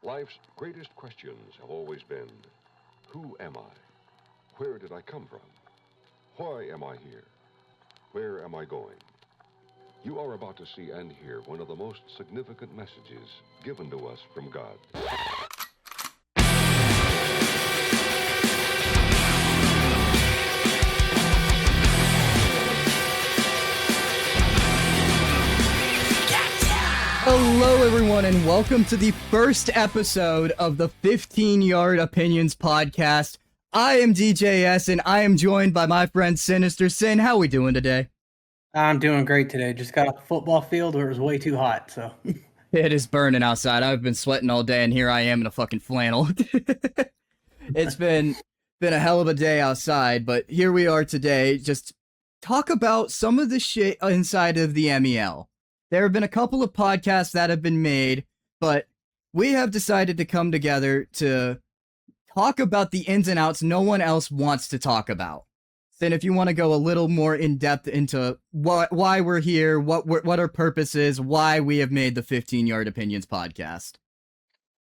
Life's greatest questions have always been, who am I? Where did I come from? Why am I here? Where am I going? You are about to see and hear one of the most significant messages given to us from God. Hello, everyone, and welcome to the first episode of the 15-Yard Opinions podcast. I am DJS, and I am joined by my friend Synyster. Syn, how are we doing today? I'm doing great today. Just got off the football field where it was way too hot, so. It is burning outside. I've been sweating all day, and here I am in a fucking flannel. It's been a hell of a day outside, but here we are today. Just talk about some of the shit inside of the MEL. There have been a couple of podcasts that have been made, but we have decided to come together to talk about the ins and outs no one else wants to talk about. Then if you want to go a little more in depth into why we're here, what our purpose is, why we have made the 15-Yard Opinions podcast.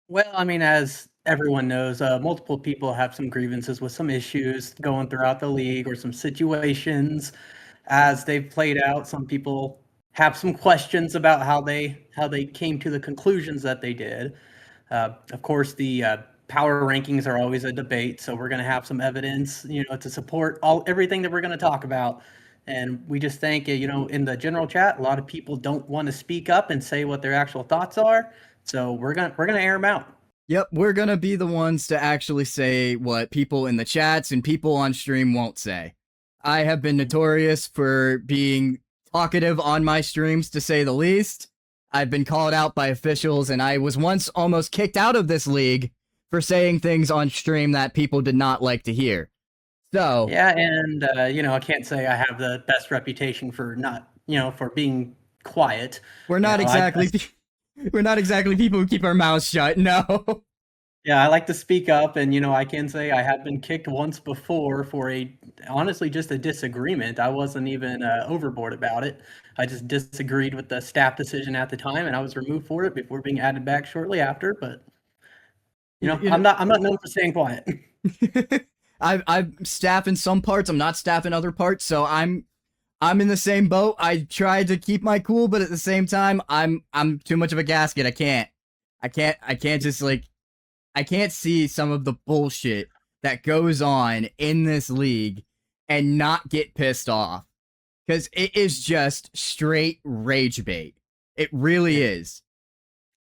Well, I mean, as everyone knows, multiple people have some grievances with some issues going throughout the league or some situations as they've played out. Some people have some questions about how they came to the conclusions that they did. Of course, the power rankings are always a debate, so we're going to have some evidence, to support everything that we're going to talk about. And we just think, in the general chat, a lot of people don't want to speak up and say what their actual thoughts are. So we're gonna air them out. Yep, we're gonna be the ones to actually say what people in the chats and people on stream won't say. I have been notorious for being talkative on my streams, to say the least. I've been called out by officials, and I was once almost kicked out of this league for saying things on stream that people did not like to hear. So yeah, and I can't say I have the best reputation for not, for being quiet. We're not exactly we're not exactly people who keep our mouths shut. No. Yeah, I like to speak up, and I can say I have been kicked once before for honestly just a disagreement. I wasn't even overboard about it. I just disagreed with the staff decision at the time, and I was removed for it before being added back shortly after. But I'm not known for staying quiet. I'm staff in some parts. I'm not staff in other parts, so I'm in the same boat. I tried to keep my cool, but at the same time, I'm too much of a gasket. I can't just I can't see some of the bullshit that goes on in this league and not get pissed off. Because it is just straight rage bait. It really is.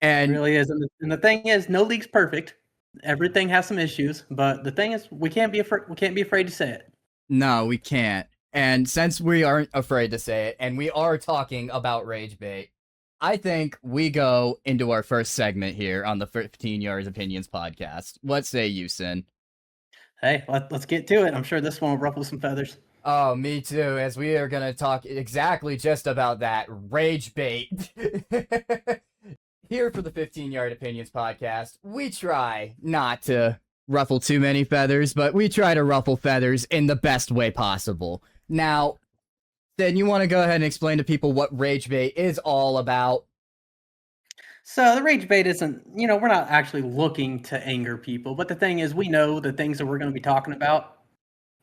And it really is. And the thing is, no league's perfect. Everything has some issues, but the thing is, we can't be afraid to say it. No, we can't. And since we aren't afraid to say it, and we are talking about rage bait, I think we go into our first segment here on the 15-Yard Opinions podcast. What say you, Syn? Hey, let's get to it. I'm sure this one will ruffle some feathers. Oh, me too, as we are going to talk exactly just about that, rage bait. Here for the 15-Yard Opinions podcast, we try not to ruffle too many feathers, but we try to ruffle feathers in the best way possible. Now, then you want to go ahead and explain to people what rage bait is all about? So the rage bait isn't, we're not actually looking to anger people, but the thing is, we know the things that we're going to be talking about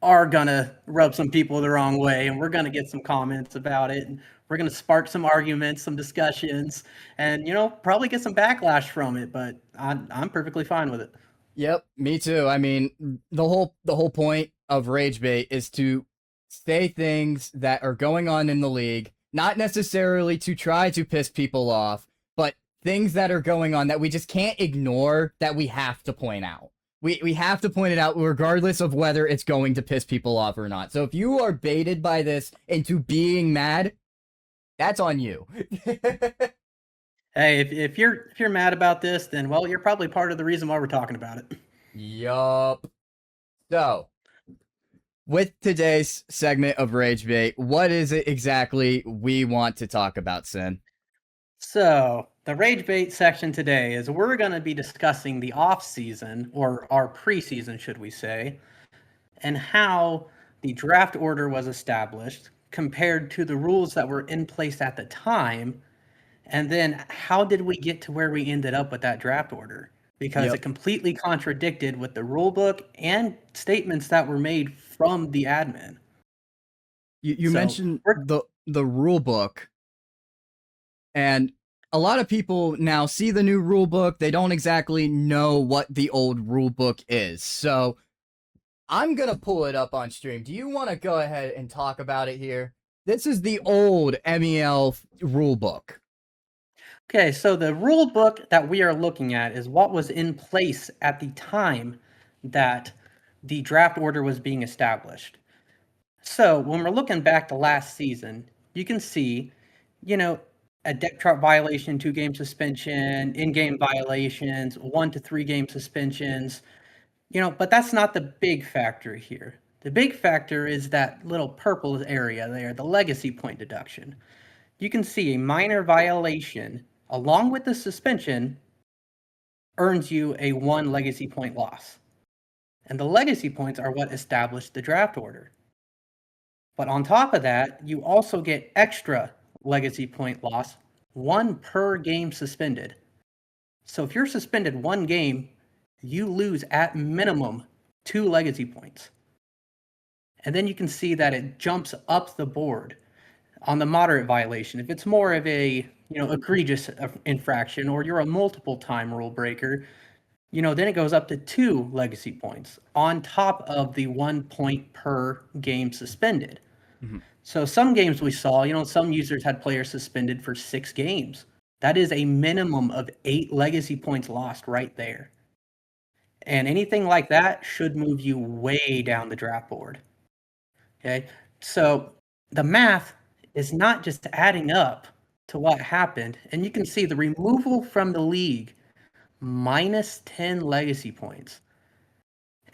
are going to rub some people the wrong way, and we're going to get some comments about it, and we're going to spark some arguments, some discussions, and, probably get some backlash from it, but I'm perfectly fine with it. Yep, me too. I mean, the whole point of rage bait is to say things that are going on in the league, not necessarily to try to piss people off, but things that are going on that we just can't ignore, that we have to point out. We have to point it out regardless of whether it's going to piss people off or not. So if you are baited by this into being mad, that's on you. Hey, if you're mad about this, then, well, you're probably part of the reason why we're talking about it. Yup. So, with today's segment of Rage Bait, what is it exactly we want to talk about, Syn? So, the Rage Bait section today is we're going to be discussing the off-season, or our preseason, should we say, and how the draft order was established compared to the rules that were in place at the time, and then how did we get to where we ended up with that draft order? because it completely contradicted with the rule book and statements that were made from the admin. You mentioned the rule book, and a lot of people now see the new rule book. They don't exactly know what the old rule book is. So I'm going to pull it up on stream. Do you want to go ahead and talk about it here? This is the old MEL rule book. Okay, so the rule book that we are looking at is what was in place at the time that the draft order was being established. So when we're looking back to last season, you can see, a depth chart violation, 2-game suspension, in-game violations, 1 to 3 game suspensions, but that's not the big factor here. The big factor is that little purple area there, the legacy point deduction. You can see a minor violation along with the suspension earns you a 1 legacy point loss. And the legacy points are what established the draft order. But on top of that, you also get extra legacy point loss, 1 per game suspended. So if you're suspended 1 game, you lose at minimum 2 legacy points. And then you can see that it jumps up the board on the moderate violation. If it's more of a egregious infraction, or you're a multiple time rule breaker, then it goes up to 2 legacy points on top of the 1 point per game suspended. Mm-hmm. So some games we saw, some users had players suspended for 6 games. That is a minimum of 8 legacy points lost right there. And anything like that should move you way down the draft board. Okay, so the math is not just adding up to what happened. And you can see the removal from the league, minus 10 legacy points.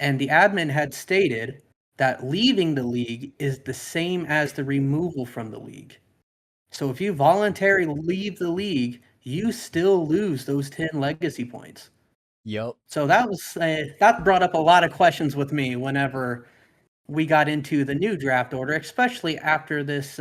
And the admin had stated that leaving the league is the same as the removal from the league. So if you voluntarily leave the league, you still lose those 10 legacy points. Yep. So that brought up a lot of questions with me whenever we got into the new draft order, especially after this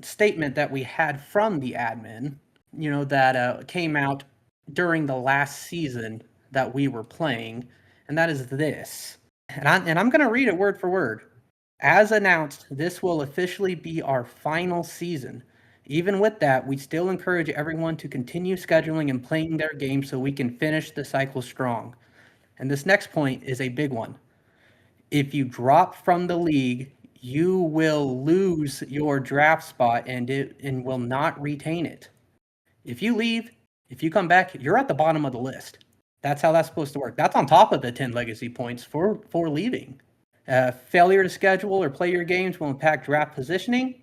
statement that we had from the admin, that came out during the last season that we were playing, and that is this. And I'm going to read it word for word. As announced, this will officially be our final season. Even with that, we still encourage everyone to continue scheduling and playing their game so we can finish the cycle strong. And this next point is a big one. If you drop from the league, you will lose your draft spot and will not retain it. If you leave, if you come back, you're at the bottom of the list. That's how that's supposed to work. That's on top of the 10 legacy points for leaving. Failure to schedule or play your games will impact draft positioning.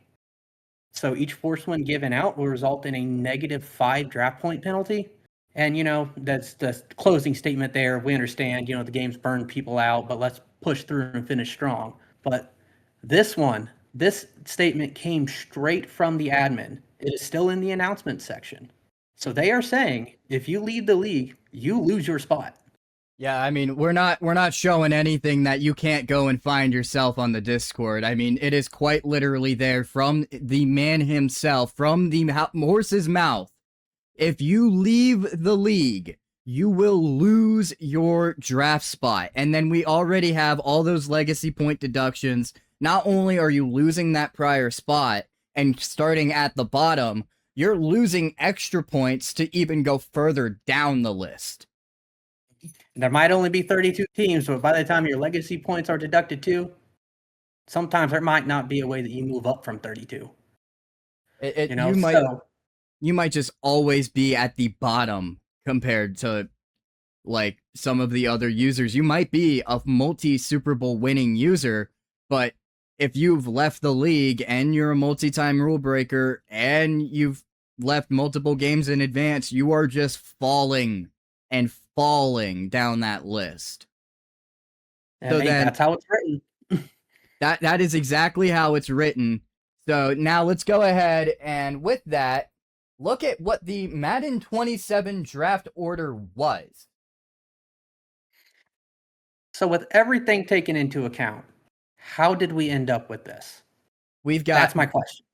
So each force win given out will result in a -5 draft point penalty. And, that's the closing statement there. We understand, the games burn people out, but let's push through and finish strong. But this statement came straight from the admin. It is still in the announcement section. So they are saying, if you leave the league, you lose your spot. Yeah, I mean, we're not showing anything that you can't go and find yourself on the Discord. I mean, it is quite literally there from the man himself, from the horse's mouth. If you leave the league, you will lose your draft spot. And then we already have all those legacy point deductions. Not only are you losing that prior spot and starting at the bottom, you're losing extra points to even go further down the list. There might only be 32 teams, but by the time your legacy points are deducted too, sometimes there might not be a way that you move up from 32. You might just always be at the bottom compared to like some of the other users. You might be a multi-Super Bowl winning user, but if you've left the league and you're a multi-time rule breaker and you've left multiple games in advance, you are just falling and falling down that list. So then, that's how it's written. that is exactly how it's written. So now let's go ahead and with that, look at what the Madden 27 draft order was. So with everything taken into account, how did we end up with this? That's my question.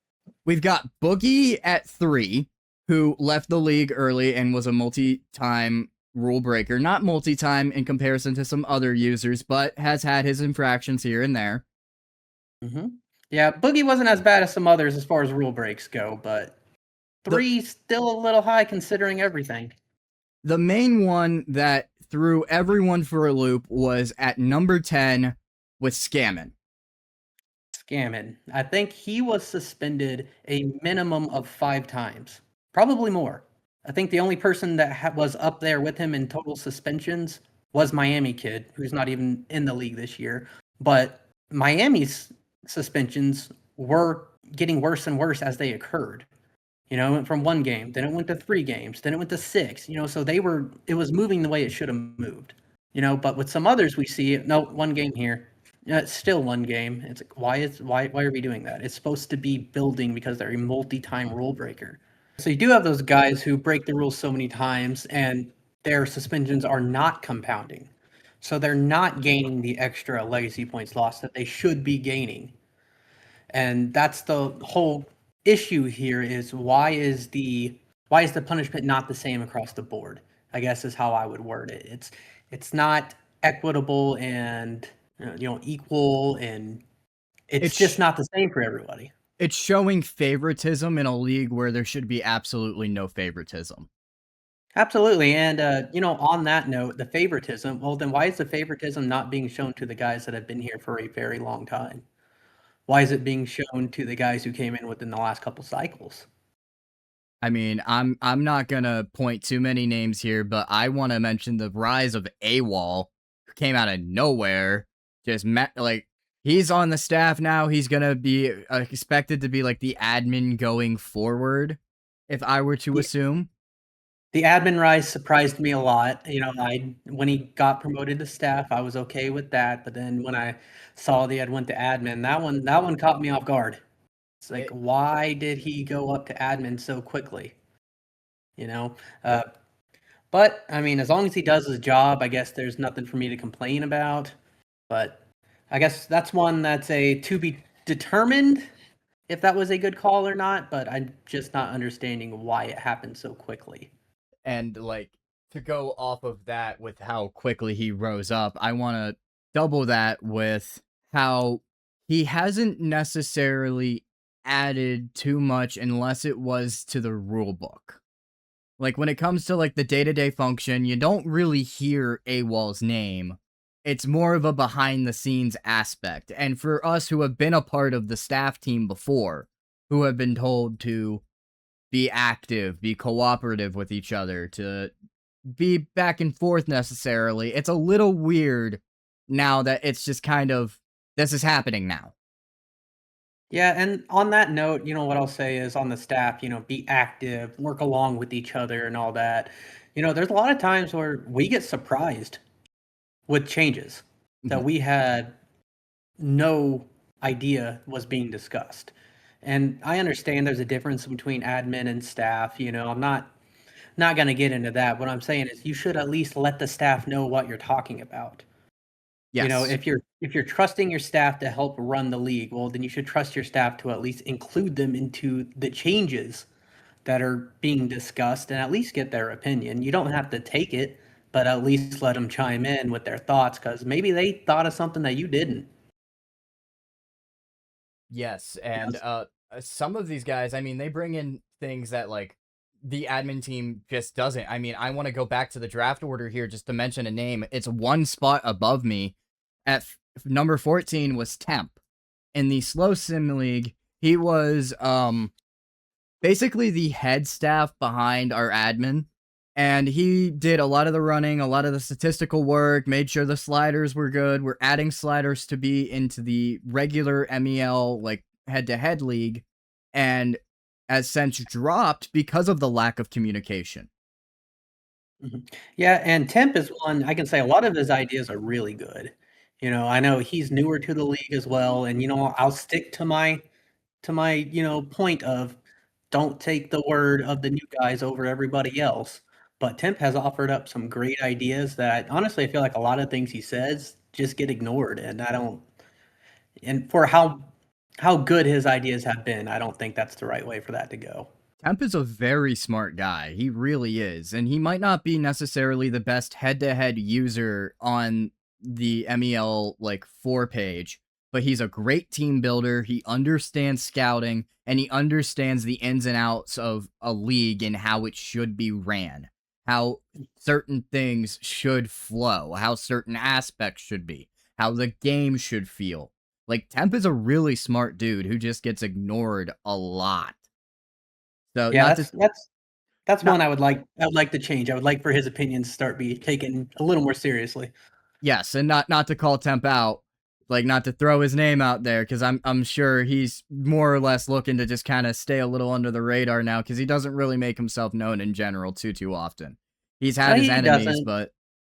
We've got Boogie at 3, who left the league early and was a multi-time rule breaker. Not multi-time in comparison to some other users, but has had his infractions here and there. Mm-hmm. Yeah, Boogie wasn't as bad as some others as far as rule breaks go, but 3 still a little high considering everything. The main one that threw everyone for a loop was at number 10 with Scammon. Scammon. I think he was suspended a minimum of 5 times, probably more. I think the only person that was up there with him in total suspensions was Miami Kid, who's not even in the league this year. But Miami's suspensions were getting worse and worse as they occurred. You know, it went from 1 game, then it went to 3 games, then it went to 6. You know, so it was moving the way it should have moved. You know, but with some others we see, no, 1 game here. Yeah, it's still 1 game. It's like, why are we doing that? It's supposed to be building because they're a multi-time rule breaker. So you do have those guys who break the rules so many times and their suspensions are not compounding. So they're not gaining the extra legacy points lost that they should be gaining. And that's the whole issue here is why is the punishment not the same across the board? I guess is how I would word it. It's not equitable and equal, and it's just not the same for everybody. It's showing favoritism in a league where there should be absolutely no favoritism. Absolutely. And on that note, the favoritism, well then why is the favoritism not being shown to the guys that have been here for a very long time? Why is it being shown to the guys who came in within the last couple cycles? I mean, I'm not gonna point too many names here, but I want to mention the rise of AWOL, who came out of nowhere. He's on the staff now. He's gonna be expected to be like the admin going forward, if I were to assume. The admin rise surprised me a lot. When he got promoted to staff, I was okay with that. But then when I saw the went to admin, that one caught me off guard. It's like, why did he go up to admin so quickly? But I mean, as long as he does his job, I guess there's nothing for me to complain about. But I guess that's one that's a to be determined if that was a good call or not. But I'm just not understanding why it happened so quickly. And to go off of that with how quickly he rose up, I want to double that with how he hasn't necessarily added too much unless it was to the rule book. Like when it comes to the day-to-day function, you don't really hear AWOL's name. It's more of a behind the scenes aspect. And for us who have been a part of the staff team before, who have been told to be active, be cooperative with each other, to be back and forth necessarily, it's a little weird now that it's just kind of, this is happening now. Yeah, and on that note, what I'll say is on the staff, be active, work along with each other and all that. There's a lot of times where we get surprised with changes that we had no idea was being discussed. And I understand there's a difference between admin and staff. I'm not going to get into that. What I'm saying is you should at least let the staff know what you're talking about. Yes. If you're trusting your staff to help run the league, well, then you should trust your staff to at least include them into the changes that are being discussed and at least get their opinion. You don't have to take it, but at least let them chime in with their thoughts because maybe they thought of something that you didn't. Yes, and some of these guys, I mean, they bring in things that the admin team just doesn't. I mean, I want to go back to the draft order here just to mention a name. It's 1 spot above me. At number 14 was Temp. In the Slow Sim League, he was basically the head staff behind our admin. And he did a lot of the running, a lot of the statistical work, made sure the sliders were good. We're adding sliders to be into the regular MEL, head-to-head league, and has since dropped because of the lack of communication. Yeah, and Temp is one, I can say a lot of his ideas are really good. I know he's newer to the league as well, and I'll stick to my point of don't take the word of the new guys over everybody else. But Temp has offered up some great ideas that honestly I feel like a lot of things he says just get ignored, and for how good his ideas have been, I don't think that's the right way for that to go. Temp is a very smart guy. He really is. And he might not be necessarily the best head-to-head user on the MEL, 4 page, but he's a great team builder. He understands scouting, and he understands the ins and outs of a league and how it should be ran, how certain things should flow, how certain aspects should be, how the game should feel. Temp is a really smart dude who just gets ignored a lot. So Yeah, not that's not one I would like to change. I would like for his opinions to start be taken a little more seriously. yes, and not to call Temp out, not to throw his name out there, because I'm sure he's more or less looking to just kind of stay a little under the radar now, because he doesn't really make himself known in general too often. He's had his He enemies, doesn't. but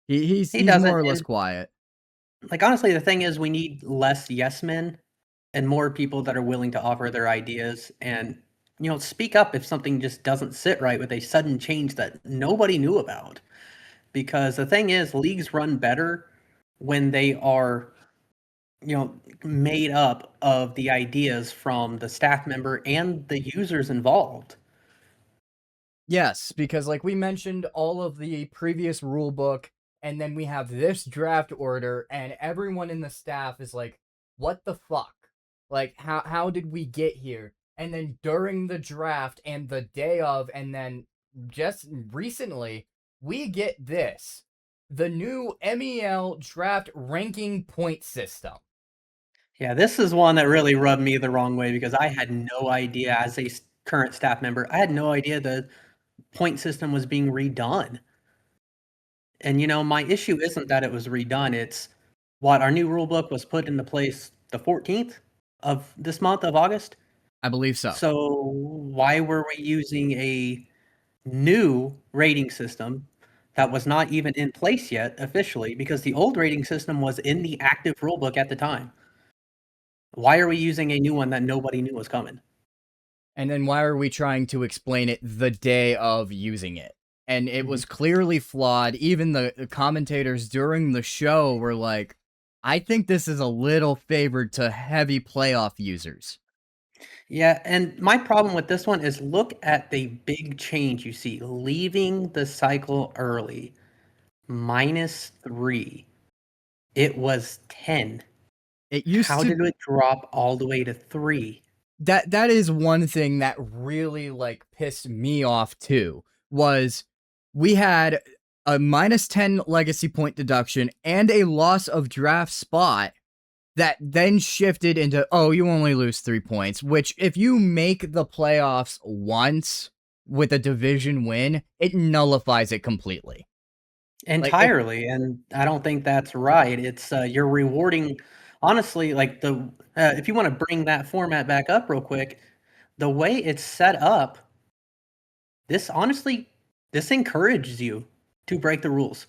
he's He doesn't. more or less And quiet. honestly, the thing is, we need less yes men and more people that are willing to offer their ideas and speak up if something just doesn't sit right with a sudden change that nobody knew about. Because the thing is, leagues run better when they are made up of the ideas from the staff member and the users involved. Yes, because we mentioned all of the previous rule book, and then we have this draft order, and everyone in the staff is like, what the fuck? How did we get here? And then during the draft and the day of, and then just recently, we get this. The new MEL draft ranking point system. Yeah, this is one that really rubbed me the wrong way because I had no idea as a current staff member, I had no idea the point system was being redone. And my issue isn't that it was redone, it's what our new rule book was put into place the 14th of this month of August. I believe so. So why were we using a new rating system that was not even in place yet officially because the old rating system was in the active rulebook at the time? Why are we using a new one that nobody knew was coming? And then why are we trying to explain it the day of using it? And it was clearly flawed. Even the commentators during the show were like, I think this is a little favored to heavy playoff users. Yeah, and my problem with this one is look at the big change you see. Leaving the cycle early, -3. It was 10. It used How to did it drop all the way to 3? that is one thing that really pissed me off too, was we had a -10 legacy point deduction and a loss of draft spot that then shifted into, oh, you only lose 3 points, which if you make the playoffs once with a division win, it nullifies it completely. Entirely, and I don't think that's right. It's you're rewarding, honestly, the if you want to bring that format back up real quick, the way it's set up, this honestly, this encourages you to break the rules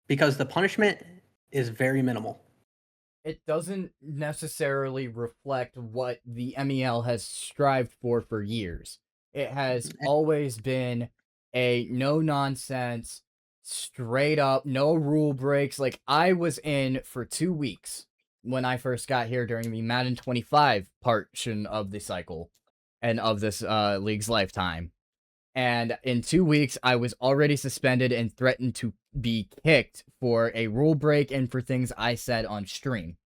because the punishment is very minimal. It doesn't necessarily reflect what the MEL has strived for years. It has always been a no-nonsense, straight up, no rule breaks. I was in for 2 weeks when I first got here during the Madden 25 portion of the cycle and of this league's lifetime. And in 2 weeks, I was already suspended and threatened to be kicked for a rule break and for things I said on stream.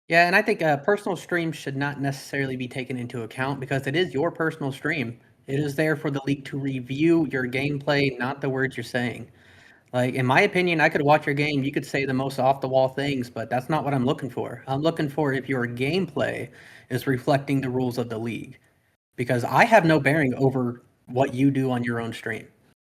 Yeah, and I think personal streams should not necessarily be taken into account because it is your personal stream. It is there for the league to review your gameplay, not the words you're saying. In my opinion, I could watch your game. You could say the most off the wall things, but that's not what I'm looking for. I'm looking for if your gameplay is reflecting the rules of the league. Because I have no bearing over what you do on your own stream.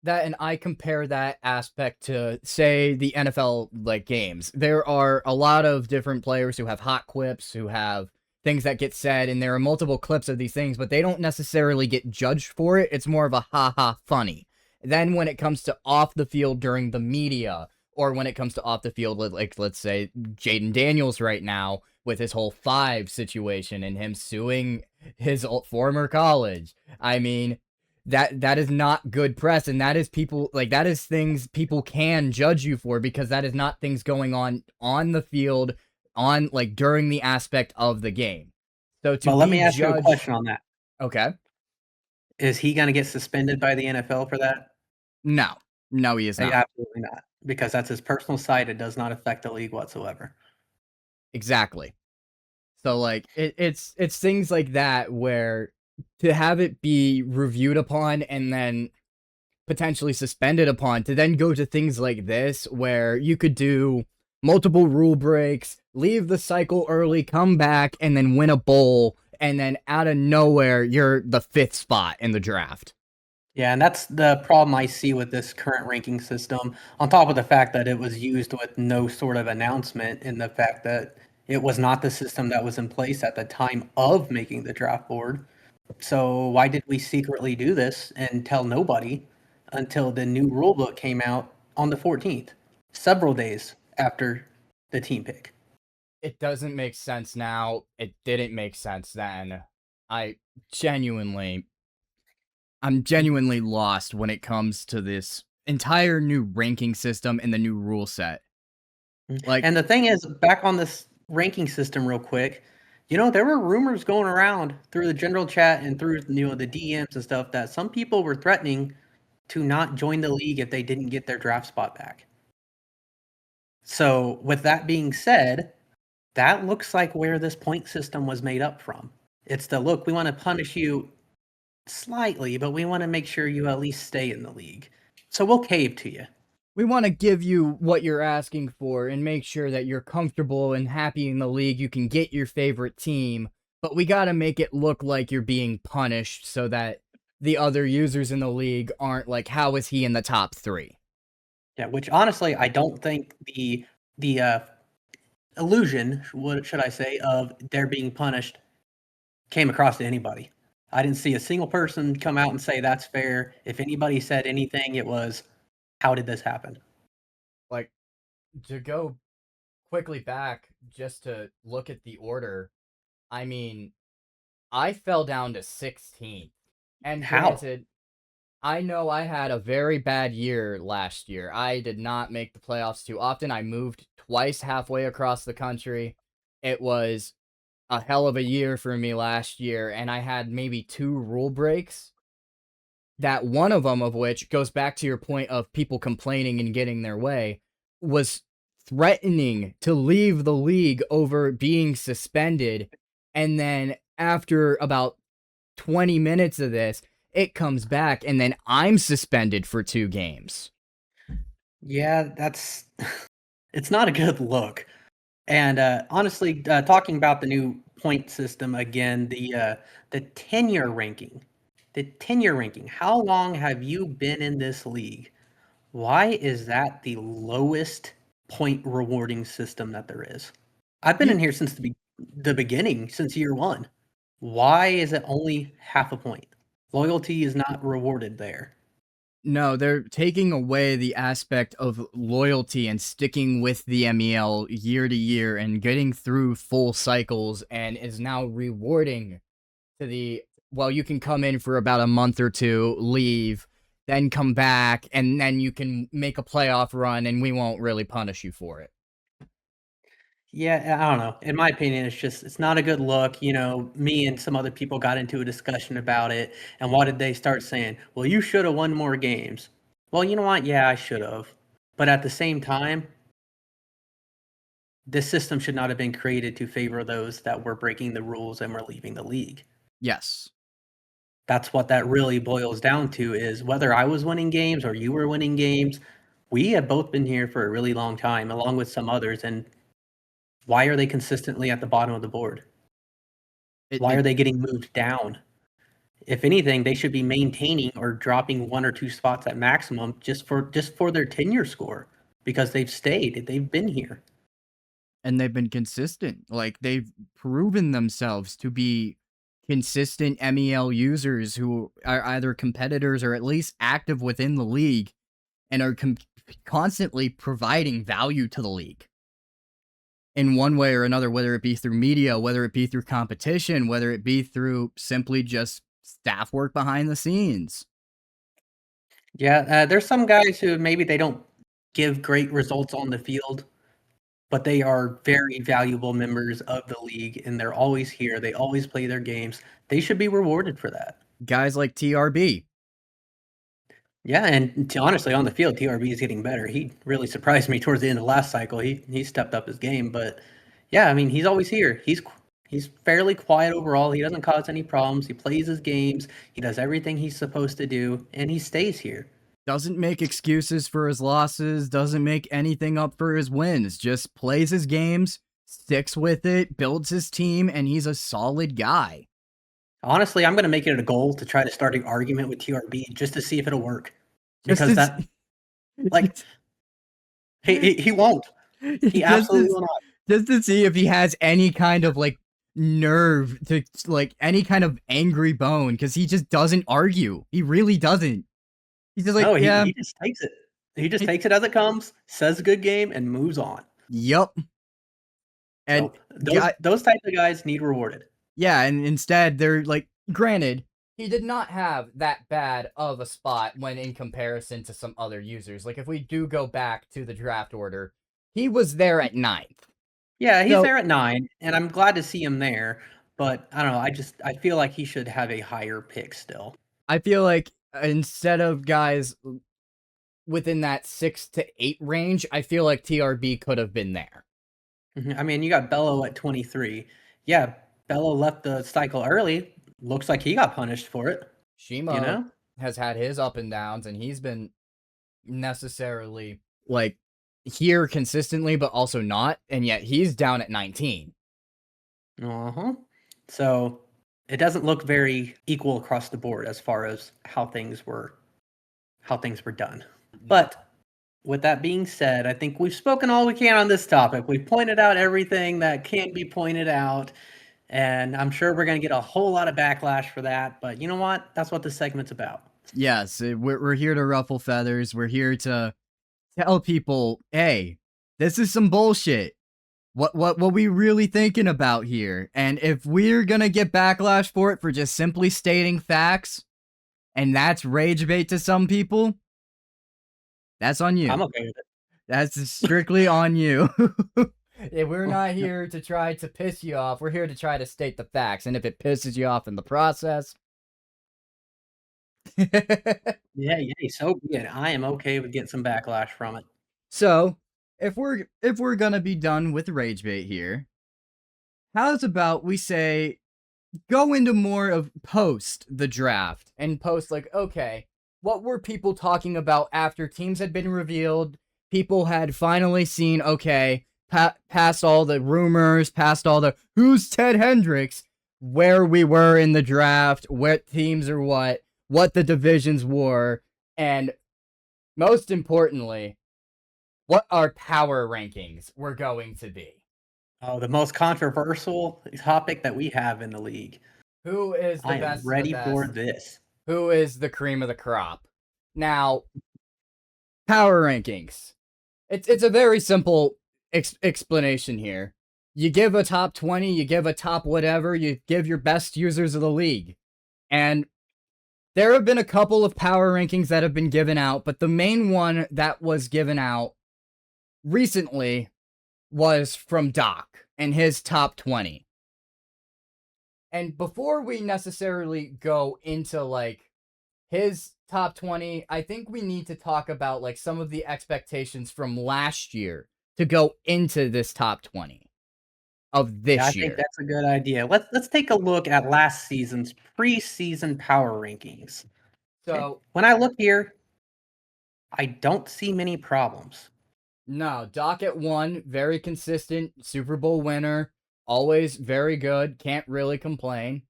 That, and I compare that aspect to, say, the NFL games. There are a lot of different players who have hot quips, who have things that get said, and there are multiple clips of these things, but they don't necessarily get judged for it. It's more of a ha-ha funny. Then when it comes to off the field during the media, or when it comes to off the field, let's say Jaden Daniels right now with his whole 5 situation and him suing his former college. I mean, that is not good press, and that is people that is things people can judge you for because that is not things going on the field on during the aspect of the game. So to let me ask judged, you a question on that. Okay. Is he going to get suspended by the NFL for that? No, he is not. Absolutely not, because that's his personal site. It does not affect the league whatsoever. Exactly. So like it's things like that where to have it be reviewed upon and then potentially suspended upon, to then go to things like this where you could do multiple rule breaks, leave the cycle early, come back, and then win a bowl, and then out of nowhere you're the 5th spot in the draft. Yeah, and that's the problem I see with this current ranking system, on top of the fact that it was used with no sort of announcement, and the fact that it was not the system that was in place at the time of making the draft board. So why did we secretly do this and tell nobody until the new rulebook came out on the 14th, several days after the team pick? It doesn't make sense now. It didn't make sense then. I'm genuinely lost when it comes to this entire new ranking system and the new rule set. Like, and the thing is, back on this ranking system real quick, there were rumors going around through the general chat and through the DMs and stuff that some people were threatening to not join the league if they didn't get their draft spot back. So with that being said, that looks like where this point system was made up from. It's the, look, we want to punish you slightly, but we want to make sure you at least stay in the league. So we'll cave to you. We want to give you what you're asking for and make sure that you're comfortable and happy in the league. You can get your favorite team, but we got to make it look like you're being punished so that the other users in the league aren't like, how is he in the top 3? Yeah, which honestly, I don't think the illusion, what should I say, of they're being punished came across to anybody. I didn't see a single person come out and say that's fair. If anybody said anything, it was, how did this happen? Like, to go quickly back just to look at the order, I mean, I fell down to 16th. And granted, I know I had a very bad year last year. I did not make the playoffs too often. I moved twice halfway across the country. It was a hell of a year for me last year, and I had maybe 2 rule breaks. That one of them, of which goes back to your point of people complaining and getting their way, was threatening to leave the league over being suspended. And then after about 20 minutes of this, it comes back, and then I'm suspended for 2 games. Yeah, it's not a good look. And honestly, talking about the new point system again, the tenure ranking. The tenure ranking. How long have you been in this league? Why is that the lowest point rewarding system that there is? I've been in here since the beginning, since year 1. Why is it only half a point? Loyalty is not rewarded there. No, they're taking away the aspect of loyalty and sticking with the MEL year to year and getting through full cycles, and is now rewarding to the, well, you can come in for about a month or 2, leave, then come back, and then you can make a playoff run, and we won't really punish you for it. Yeah, I don't know. In my opinion, it's not a good look. Me and some other people got into a discussion about it, and what did they start saying? Well, you should have won more games. Well, you know what? Yeah, I should have. But at the same time, this system should not have been created to favor those that were breaking the rules and were leaving the league. Yes. That's what that really boils down to, is whether I was winning games or you were winning games, we have both been here for a really long time, along with some others, and why are they consistently at the bottom of the board? Why are they getting moved down? If anything, they should be maintaining or dropping 1 or 2 spots at maximum just for their tenure score, because they've stayed, they've been here. And they've been consistent. Like, they've proven themselves to be consistent MEL users who are either competitors or at least active within the league and are constantly providing value to the league in one way or another, whether it be through media, whether it be through competition, whether it be through simply just staff work behind the scenes. Yeah, there's some guys who maybe they don't give great results on the field, but they are very valuable members of the league, and they're always here. They always play their games. They should be rewarded for that. guys like TRB. Yeah, and honestly, on the field, TRB is getting better. He really surprised me towards the end of last cycle. He stepped up his game, but yeah, I mean, he's always here. He's fairly quiet overall. He doesn't cause any problems. He plays his games. He does everything he's supposed to do, and he stays here. Doesn't make excuses for his losses, doesn't make anything up for his wins, just plays his games, sticks with it, builds his team, and he's a solid guy. Honestly, I'm going to make it a goal to try to start an argument with TRB just to see if it'll work. Because that, like, he won't. He absolutely will not. Just to see if he has any kind of, like, nerve to, like, any kind of angry bone, because he just doesn't argue. He really doesn't. He's just like, no, yeah. He just takes it. He just takes it as it comes, says a good game, and moves on. Yep. And so those types of guys need rewarded. Yeah, and instead they're like, granted, he did not have that bad of a spot when in comparison to some other users. Like, if we do go back to the draft order, he was there at 9th. Yeah, he's there at 9, and I'm glad to see him there. But I don't know. I feel like he should have a higher pick still. I feel like instead of guys within that 6 to 8 range, I feel like TRB could have been there. I mean, you got Bello at 23. Yeah, Bello left the cycle early. Looks like he got punished for it. Shima has had his up and downs, and he's been necessarily, like, here consistently, but also not, and yet he's down at 19. So it doesn't look very equal across the board as far as how things were done. But with that being said, I think we've spoken all we can on this topic. We've pointed out everything that can be pointed out, and I'm sure we're going to get a whole lot of backlash for that. But you know what? That's what this segment's about. Yes, we're here to ruffle feathers. We're here to tell people, hey, this is some bullshit. What we really thinking about here? And if we're gonna get backlash for it for just simply stating facts, and that's rage bait to some people, that's on you. I'm okay with it. That's strictly on you. We're not here to try to piss you off. We're here to try to state the facts. And if it pisses you off in the process, yeah, so good. I am okay with getting some backlash from it. So, if we're gonna be done with rage bait here, how's about we say go into more of post the draft and post like, okay, what were people talking about after teams had been revealed? People had finally seen, okay, past all the rumors, past all the who's Ted Hendricks, where we were in the draft, what teams are what the divisions were, and most importantly, what our power rankings were going to be. Oh, the most controversial topic that we have in the league. Who is the best? I am ready for this. Who is the cream of the crop? Now, power rankings. It's a very simple explanation here. You give a top 20, you give a top whatever, you give your best users of the league. And there have been a couple of power rankings that have been given out, but the main one that was given out recently was from Doc and his top 20. And before we necessarily go into like his top 20, I think we need to talk about like some of the expectations from last year to go into this top 20 of this year. I think that's a good idea. Let's take a look at last season's preseason power rankings. So when I look here, I don't see many problems. No, Doc at 1, very consistent, Super Bowl winner, always very good, can't really complain.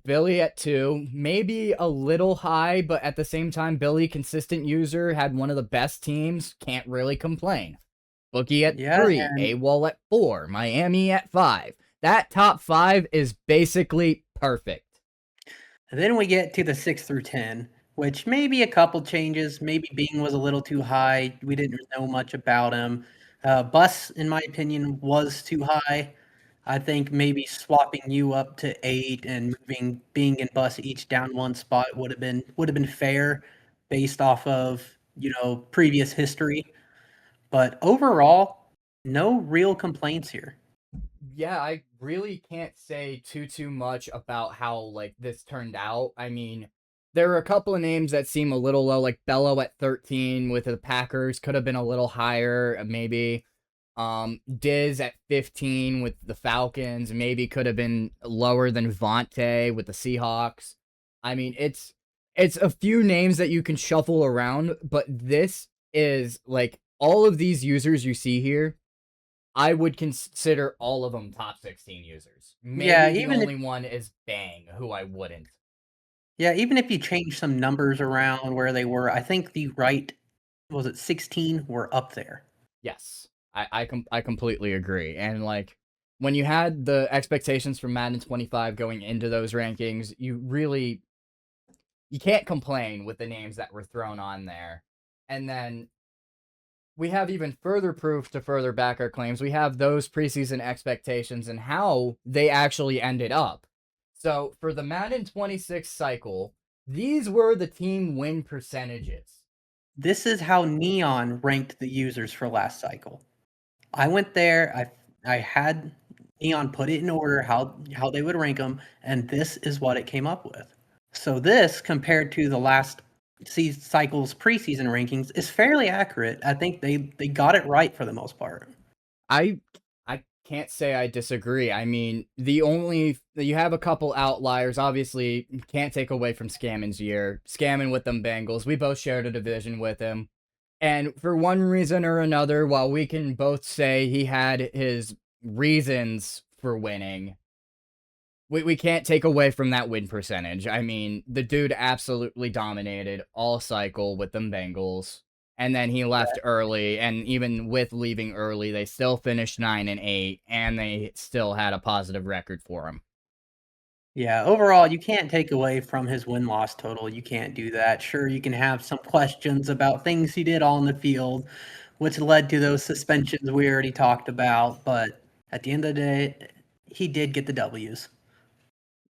Billy at 2, maybe a little high, but at the same time, Billy, consistent user, had one of the best teams, can't really complain. Bookie at 3, AWOL at 4, Miami at 5. That top 5 is basically perfect. And then we get to the 6 through 10, which maybe a couple changes. Maybe Bing was a little too high. We didn't know much about him. Bus, in my opinion, was too high. I think maybe swapping you up to 8 and moving Bing and Bus each down one spot would have been fair based off of, previous history. But overall, no real complaints here. Yeah, I really can't say too much about how like this turned out. I mean, there are a couple of names that seem a little low, like Bello at 13 with the Packers could have been a little higher, maybe. Diz at 15 with the Falcons, maybe could have been lower than Vontae with the Seahawks. I mean, it's a few names that you can shuffle around, but this is like all of these users you see here I would consider all of them top 16 users. Yeah, Maybe the only one is Bang, who I wouldn't. even if you change some numbers around where they were, I think the right was it 16 were up there. Yes, I completely agree. And like when you had the expectations from Madden 25 going into those rankings, you can't complain with the names that were thrown on there. And then we have even further proof to further back our claims. We have those preseason expectations and how they actually ended up. So for the Madden 26 cycle, these were the team win percentages. This is how Neon ranked the users for last cycle. I went there, I had Neon put it in order how they would rank them, and this is what it came up with. So this, compared to the last cycle's preseason rankings, is fairly accurate. I think they got it right for the most part. I can't say I disagree. I mean, you have a couple outliers. Obviously, can't take away from Scammon's year. Scammon with them Bengals. We both shared a division with him. And for one reason or another, while we can both say he had his reasons for winning, we can't take away from that win percentage. I mean, the dude absolutely dominated all cycle with them Bengals. And then he left early, and even with leaving early, they still finished 9-8, and they still had a positive record for him. Yeah, overall, you can't take away from his win-loss total. You can't do that. Sure, you can have some questions about things he did on the field, which led to those suspensions we already talked about. But at the end of the day, he did get the W's.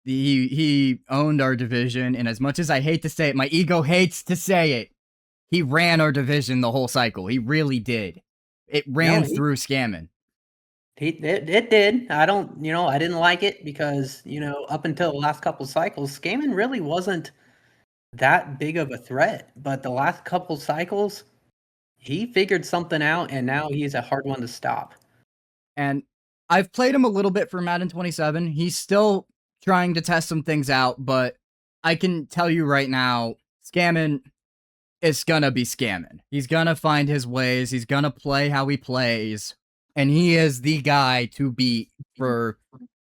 He owned our division, and as much as I hate to say it, my ego hates to say it, he ran our division the whole cycle. He really did. It ran through Scammon. It did. I didn't like it because, up until the last couple cycles, Scammon really wasn't that big of a threat. But the last couple cycles, he figured something out, and now he's a hard one to stop. And I've played him a little bit for Madden 27. He's still trying to test some things out, but I can tell you right now, Scammon is gonna be scamming. He's gonna find his ways. He's gonna play how he plays. And he is the guy to beat for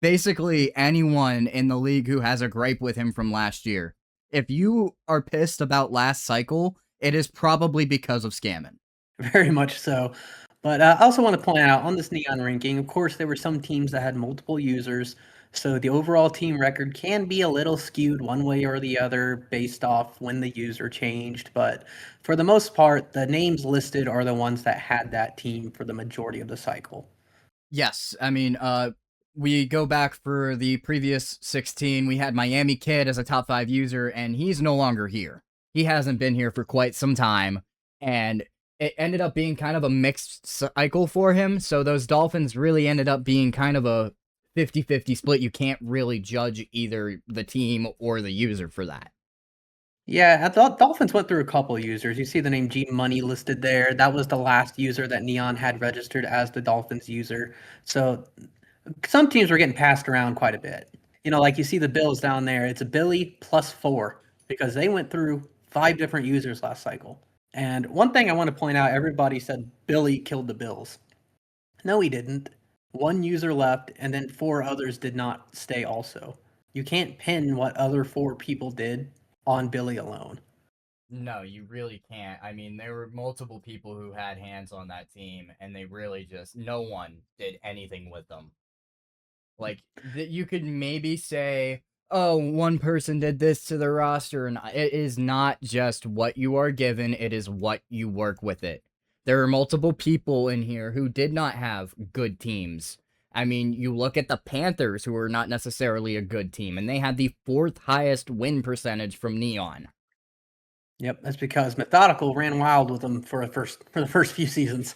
basically anyone in the league who has a gripe with him from last year. If you are pissed about last cycle, it is probably because of Scammon. Very much so. But I also want to point out on this Neon ranking, of course, there were some teams that had multiple users. So the overall team record can be a little skewed one way or the other based off when the user changed. But for the most part, the names listed are the ones that had that team for the majority of the cycle. Yes, I mean, we go back for the previous 16. We had Miami Kid as a top 5 user, and he's no longer here. He hasn't been here for quite some time, and it ended up being kind of a mixed cycle for him. So those Dolphins really ended up being kind of a 50-50 split. You can't really judge either the team or the user for that. Yeah, I thought Dolphins went through a couple users. You see the name G Money listed there. That was the last user that Neon had registered as the Dolphins user. So some teams were getting passed around quite a bit. Like you see the Bills down there, it's a Billy plus 4 because they went through 5 different users last cycle. And one thing I want to point out, everybody said Billy killed the Bills. No, he didn't. 1 user left, and then 4 others did not stay also. You can't pin what other 4 people did on Billy alone. No, you really can't. I mean, there were multiple people who had hands on that team, and they really no one did anything with them. Like, you could maybe say, oh, one person did this to the roster, and it is not just what you are given, it is what you work with it. There are multiple people in here who did not have good teams. I mean, you look at the Panthers, who are not necessarily a good team, and they had the 4th highest win percentage from Neon. Yep, that's because Methodical ran wild with them for the first few seasons.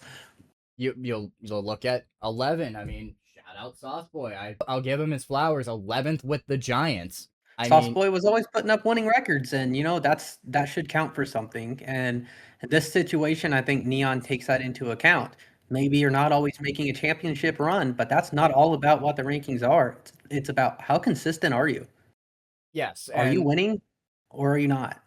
You'll look at 11. I mean, shout out Sauce Boy. I'll give him his flowers. 11th with the Giants. Sauce Boy was always putting up winning records, and that should count for something. And in this situation, I think Neon takes that into account. Maybe you're not always making a championship run, but that's not all about what the rankings are. It's about how consistent are you? Yes. Are you winning or are you not?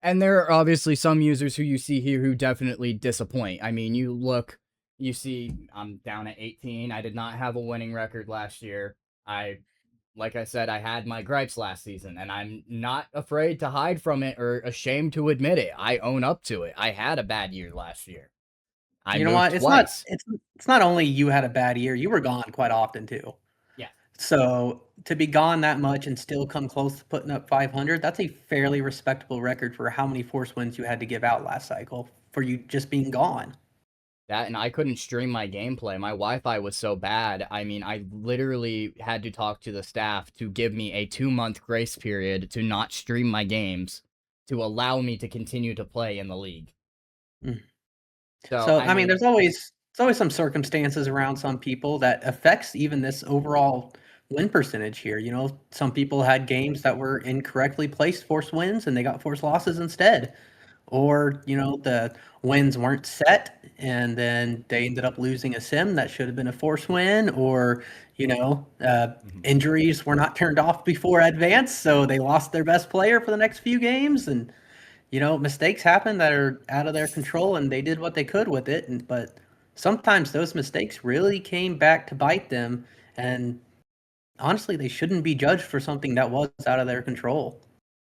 And there are obviously some users who you see here who definitely disappoint. I mean, you see, I'm down at 18. I did not have a winning record last year. Like I said, I had my gripes last season, and I'm not afraid to hide from it or ashamed to admit it. I own up to it. I had a bad year last year. You know what? It's not only you had a bad year, you were gone quite often too. Yeah. So to be gone that much and still come close to putting up 500, that's a fairly respectable record for how many force wins you had to give out last cycle for you just being gone. That, and I couldn't stream my gameplay. My Wi-Fi was so bad. I mean, I literally had to talk to the staff to give me a 2-month grace period to not stream my games to allow me to continue to play in the league. So I mean, there's always some circumstances around some people that affects even this overall win percentage here. Some people had games that were incorrectly placed force wins and they got force losses instead. Or, the wins weren't set and then they ended up losing a sim that should have been a force win, or, injuries were not turned off before advance, so they lost their best player for the next few games. And, mistakes happen that are out of their control and they did what they could with it. But sometimes those mistakes really came back to bite them. And honestly, they shouldn't be judged for something that was out of their control.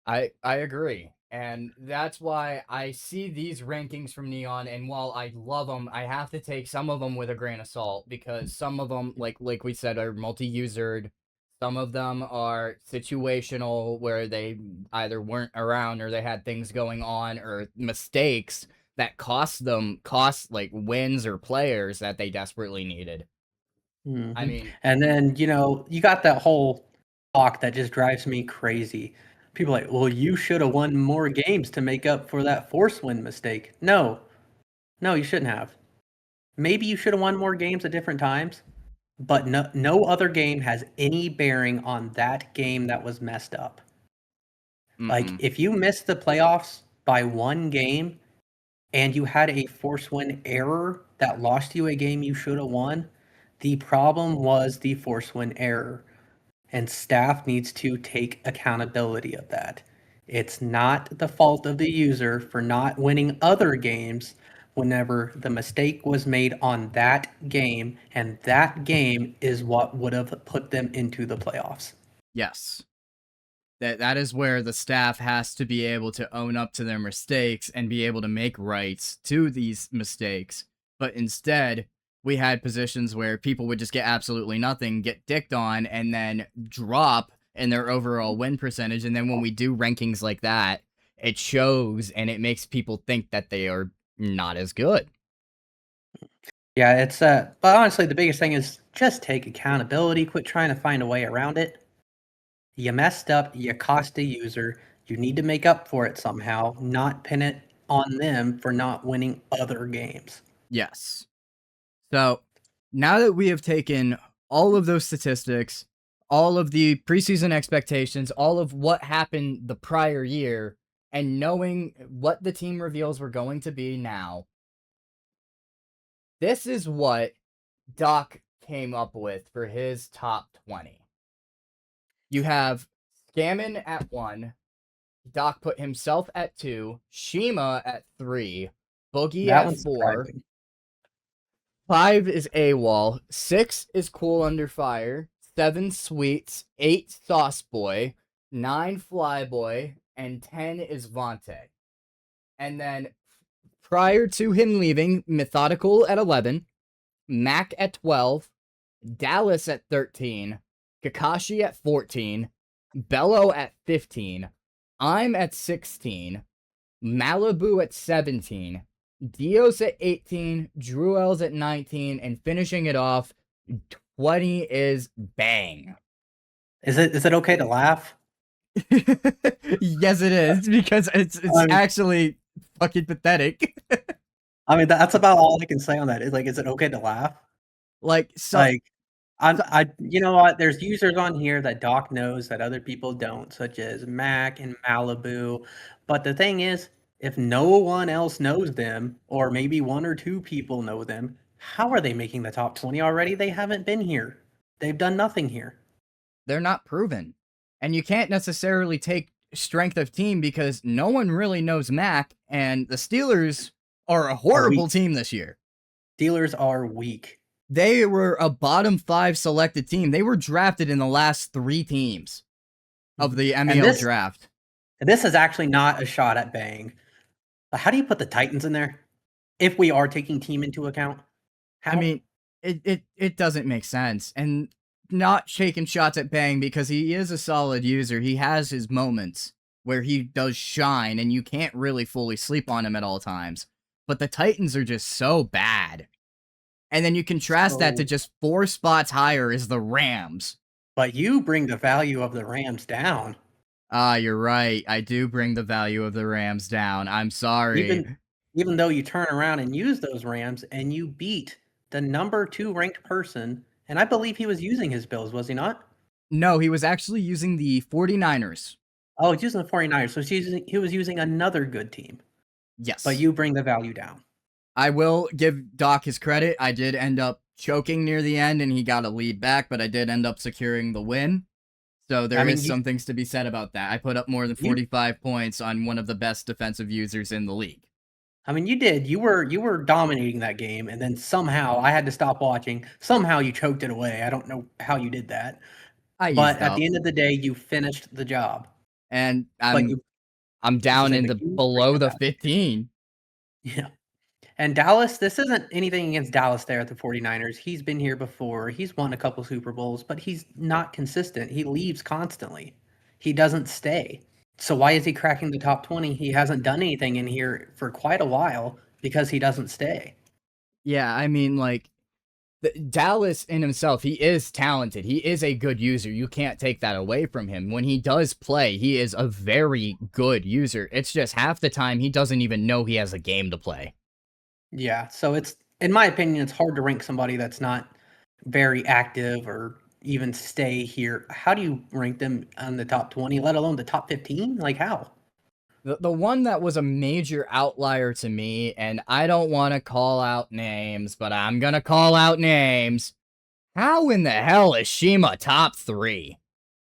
I agree. And that's why I see these rankings from Neon, and while I love them, I have to take some of them with a grain of salt, because some of them, like we said, are multi-usered. Some of them are situational, where they either weren't around or they had things going on or mistakes that cost like wins or players that they desperately needed. Mm-hmm. I mean, and then, you got that whole talk that just drives me crazy. People are like, well, you should have won more games to make up for that force win mistake. No, you shouldn't have. Maybe you should have won more games at different times, but no other game has any bearing on that game that was messed up. Like, if you missed the playoffs by one game and you had a force win error that lost you a game you should have won, the problem was the force win error. And staff needs to take accountability of that. It's not the fault of the user for not winning other games whenever the mistake was made on that game, and that game is what would have put them into the playoffs. Yes. That is where the staff has to be able to own up to their mistakes and be able to make rights to these mistakes. But instead, we had positions where people would just get absolutely nothing, get dicked on, and then drop in their overall win percentage. And then when we do rankings like that, it shows and it makes people think that they are not as good. Yeah, it's but honestly, the biggest thing is just take accountability. Quit trying to find a way around it. You messed up. You cost a user. You need to make up for it somehow, not pin it on them for not winning other games. Yes. So, now that we have taken all of those statistics, all of the preseason expectations, all of what happened the prior year, and knowing what the team reveals were going to be now, this is what Doc came up with for his top 20. You have Scammon at 1, Doc put himself at 2, Shima at 3, Boogie That at one's 4, surprising. 5 is AWOL, 6 is Cool Under Fire, 7 Sweets, 8 Sauce Boy, 9 Flyboy, and 10 is Vontae. And then, prior to him leaving, Methodical at 11, Mac at 12, Dallas at 13, Kakashi at 14, Bello at 15, I'm at 16, Malibu at 17, Dios at 18, Druel's at 19, and finishing it off, 20 is Bang. Is it okay to laugh? Yes, it is, because it's actually fucking pathetic. I mean, that's about all I can say on that. Is it okay to laugh? Like, so, Like, You know what? There's users on here that Doc knows that other people don't, such as Mac and Malibu. But the thing is, if no one else knows them, or maybe one or two people know them, how are they making the top 20 already? They haven't been here. They've done nothing here. They're not proven. And you can't necessarily take strength of team because no one really knows Mac, and the Steelers are a horrible team this year. Steelers are weak. They were a bottom 5 selected team. They were drafted in the last 3 teams of the MEL draft. This is actually not a shot at Bang. How do you put the Titans in there if we are taking team into account? I mean, it doesn't make sense. And not shaking shots at Bang because he is a solid user. He has his moments where he does shine, and you can't really fully sleep on him at all times. But the Titans are just so bad. And then you contrast that to just 4 spots higher is the Rams. But you bring the value of the Rams down. You're right. I do bring the value of the Rams down. I'm sorry. Even though you turn around and use those Rams and you beat the number 2 ranked person, and I believe he was using his Bills, was he not? No, he was actually using the 49ers. Oh, he's using the 49ers. So he was using another good team. Yes. But you bring the value down. I will give Doc his credit. I did end up choking near the end, and he got a lead back, but I did end up securing the win. So there is some things to be said about that. I put up more than 45 points on one of the best defensive users in the league. I mean, you did. You were dominating that game, and then somehow I had to stop watching. Somehow you choked it away. I don't know how you did that. But at the end of the day, you finished the job. And I'm down in below the 15. Yeah. And Dallas, this isn't anything against Dallas there at the 49ers. He's been here before. He's won a couple Super Bowls, but he's not consistent. He leaves constantly. He doesn't stay. So why is he cracking the top 20? He hasn't done anything in here for quite a while because he doesn't stay. Yeah, I mean, like, Dallas in himself, he is talented. He is a good user. You can't take that away from him. When he does play, he is a very good user. It's just half the time he doesn't even know he has a game to play. Yeah, so it's, in my opinion, it's hard to rank somebody that's not very active or even stay here. How do you rank them on the top 20, let alone the top 15? Like, how? The one that was a major outlier to me, and I don't want to call out names, but I'm going to call out names. How in the hell is Shima top 3?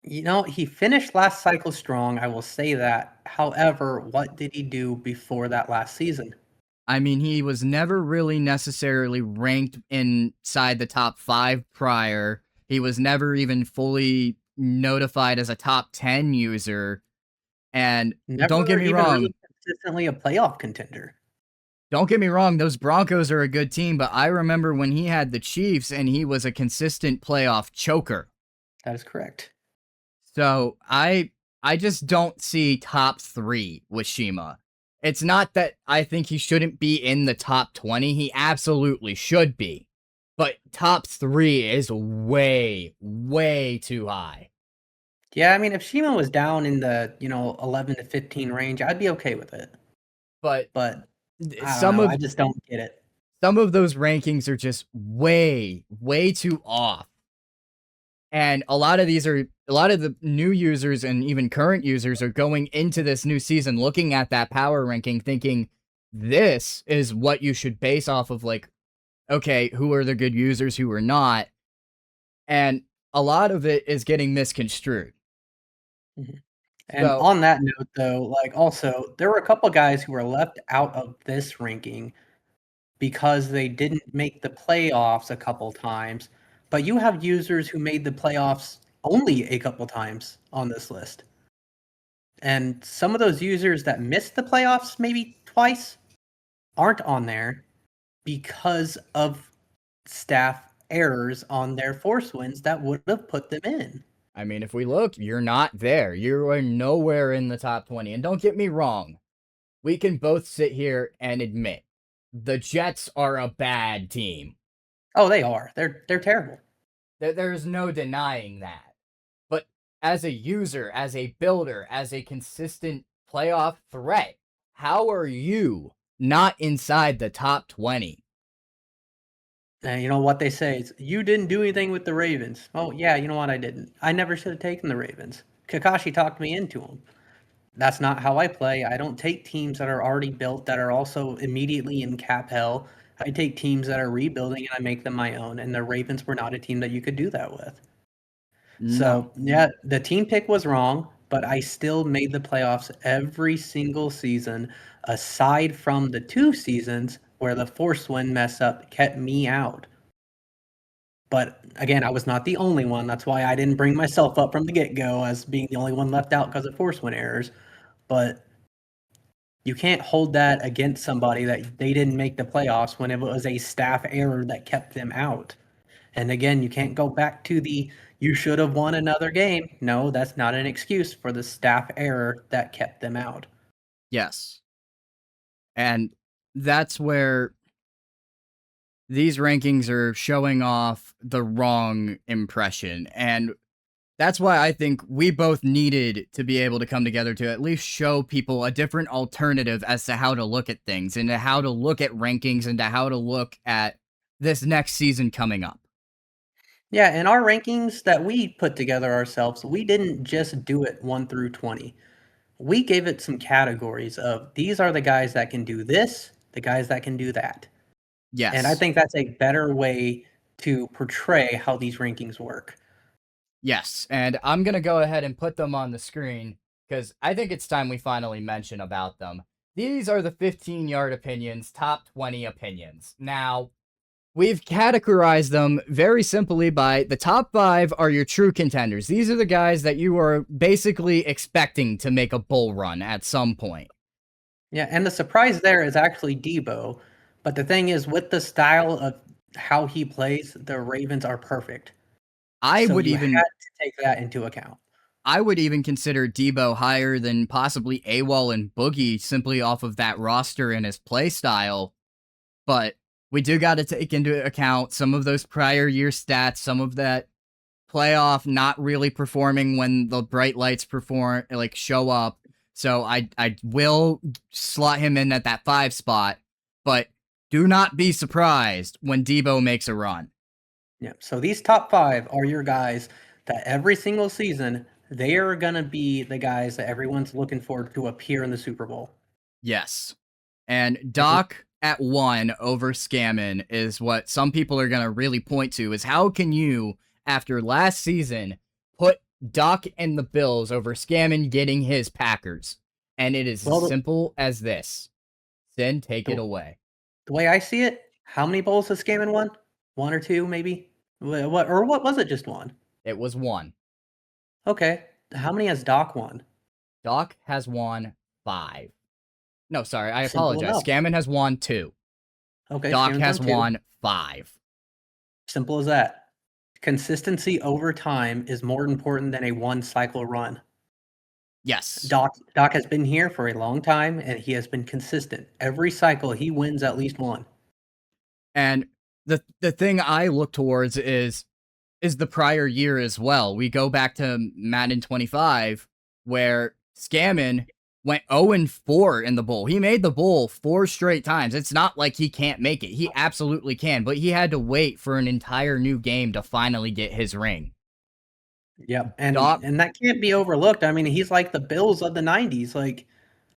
You know, he finished last cycle strong, I will say that. However, what did he do before that last season? I mean, he was never really necessarily ranked inside the top 5 prior. He was never even fully notified as a top 10 user. And don't get me wrong, really consistently a playoff contender. Don't get me wrong, those Broncos are a good team, but I remember when he had the Chiefs and he was a consistent playoff choker. That is correct. So I just don't see top 3 with Shima. It's not that I think he shouldn't be in the top 20. He absolutely should be. But top 3 is way, way too high. Yeah, I mean, if Shima was down in the, 11 to 15 range, I'd be okay with it. But I just don't get it. Some of those rankings are just way, way too off. And a lot of the new users and even current users are going into this new season looking at that power ranking thinking this is what you should base off of, like, okay, who are the good users, who are not. And a lot of it is getting misconstrued. Mm-hmm. And on that note, though, like, also, there were a couple guys who were left out of this ranking because they didn't make the playoffs a couple times. But you have users who made the playoffs only a couple times on this list. And some of those users that missed the playoffs maybe twice aren't on there because of staff errors on their force wins that would have put them in. I mean, if we look, you're not there. You are nowhere in the top 20. And don't get me wrong. We can both sit here and admit the Jets are a bad team. Oh, they are. They're terrible. There's no denying that. But as a user, as a builder, as a consistent playoff threat, how are you not inside the top 20? And you know what they say is, you didn't do anything with the Ravens. Oh, yeah, you know what? I didn't. I never should have taken the Ravens. Kakashi talked me into them. That's not how I play. I don't take teams that are already built that are also immediately in cap hell. I take teams that are rebuilding and I make them my own. And the Ravens were not a team that you could do that with. No. So, yeah, the team pick was wrong, but I still made the playoffs every single season, aside from the 2 seasons where the force wind mess up kept me out. But again, I was not the only one. That's why I didn't bring myself up from the get-go as being the only one left out because of force wind errors. But you can't hold that against somebody that they didn't make the playoffs when it was a staff error that kept them out. And again, you can't go back to the you should have won another game. No, that's not an excuse for the staff error that kept them out. Yes. And that's where these rankings are showing off the wrong impression. And that's why I think we both needed to be able to come together to at least show people a different alternative as to how to look at things and to how to look at rankings and to how to look at this next season coming up. Yeah, and our rankings that we put together ourselves, we didn't just do it 1 through 20. We gave it some categories of these are the guys that can do this, the guys that can do that. Yes. And I think that's a better way to portray how these rankings work. Yes, and I'm going to go ahead and put them on the screen because I think it's time we finally mention about them. These are the 15 Yard Opinions, top 20 opinions. Now, we've categorized them very simply by the top 5 are your true contenders. These are the guys that you are basically expecting to make a bull run at some point. Yeah, and the surprise there is actually Debo. But the thing is, with the style of how he plays, the Ravens are perfect. I So would you even had to take that into account. I would even consider Debo higher than possibly AWOL and Boogie simply off of that roster and his play style. But we do got to take into account some of those prior year stats, some of that playoff not really performing when the bright lights show up. So I will slot him in at that 5 spot, but do not be surprised when Debo makes a run. Yeah. So these top 5 are your guys that every single season they are gonna be the guys that everyone's looking for to appear in the Super Bowl. Yes. And Doc at 1 over Scammon is what some people are going to really point to is how can you, after last season, put Doc and the Bills over Scammon getting his Packers? And it is as simple as this. Then take it away. The way I see it, how many bowls has Scammon won? 1 or 2, maybe? What was it, just 1? It was 1. Okay. How many has Doc won? Doc has won 5. No, sorry, I Simple apologize. enough. Scammon has won 2. Okay. Doc Scammon's has won 2. won 5. Simple as that. Consistency over time is more important than a 1-cycle run. Yes. Doc has been here for a long time, and he has been consistent. Every cycle, he wins at least 1. And the thing I look towards is the prior year as well. We go back to Madden 25, where Scammon went 0-4 in the bowl. He made the bowl 4 straight times. It's not like he can't make it. He absolutely can, but he had to wait for an entire new game to finally get his ring. Yep, and that can't be overlooked. I mean, he's like the Bills of the 90s. Like,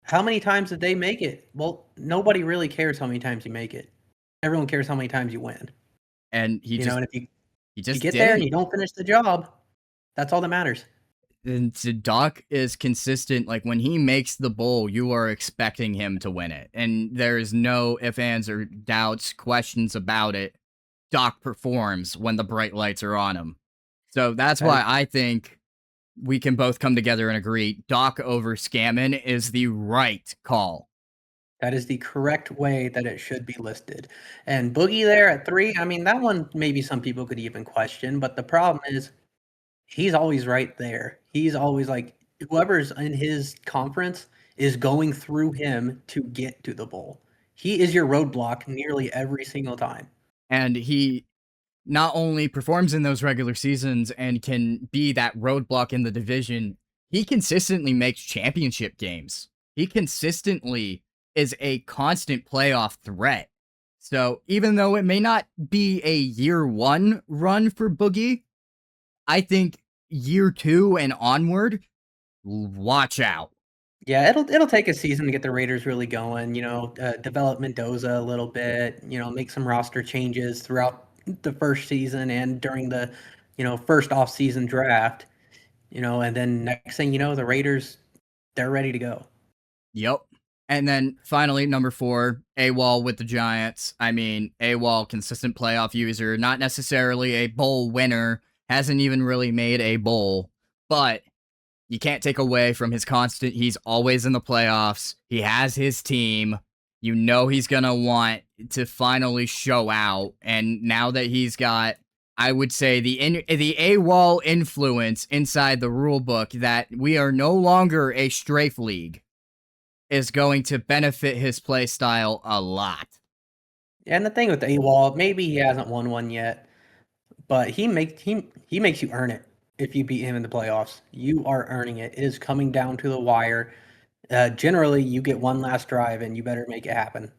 how many times did they make it? Well, nobody really cares how many times you make it. Everyone cares how many times you win. And he just get there and you don't finish the job, that's all that matters. And Doc is consistent. Like, when he makes the bowl, you are expecting him to win it. And there's no ifs, ands, or doubts, questions about it. Doc performs when the bright lights are on him. So that's why I think we can both come together and agree Doc over Scammon is the right call. That is the correct way that it should be listed. And Boogie there at 3, I mean, that one maybe some people could even question, but the problem is he's always right there. He's always like, whoever's in his conference is going through him to get to the bowl. He is your roadblock nearly every single time. And he not only performs in those regular seasons and can be that roadblock in the division, he consistently makes championship games. He consistently is a constant playoff threat. So even though it may not be a year 1 run for Boogie, I think year 2 and onward, watch out. Yeah, it'll take a season to get the Raiders really going. Develop Mendoza a little bit. Make some roster changes throughout the first season and during the first off-season draft. And then next thing you know, the Raiders, they're ready to go. Yep. And then finally, number 4, AWOL with the Giants. I mean, AWOL, consistent playoff user, not necessarily a bowl winner, hasn't even really made a bowl, but you can't take away from his constant. He's always in the playoffs. He has his team. You know he's going to want to finally show out. And now that he's got, I would say, the AWOL influence inside the rulebook, that we are no longer a strafe league, is going to benefit his play style a lot. And the thing with AWOL, maybe he hasn't won one yet, but he makes you earn it. If you beat him in the playoffs, you are earning it. It is coming down to the wire. Generally, you get one last drive, and you better make it happen.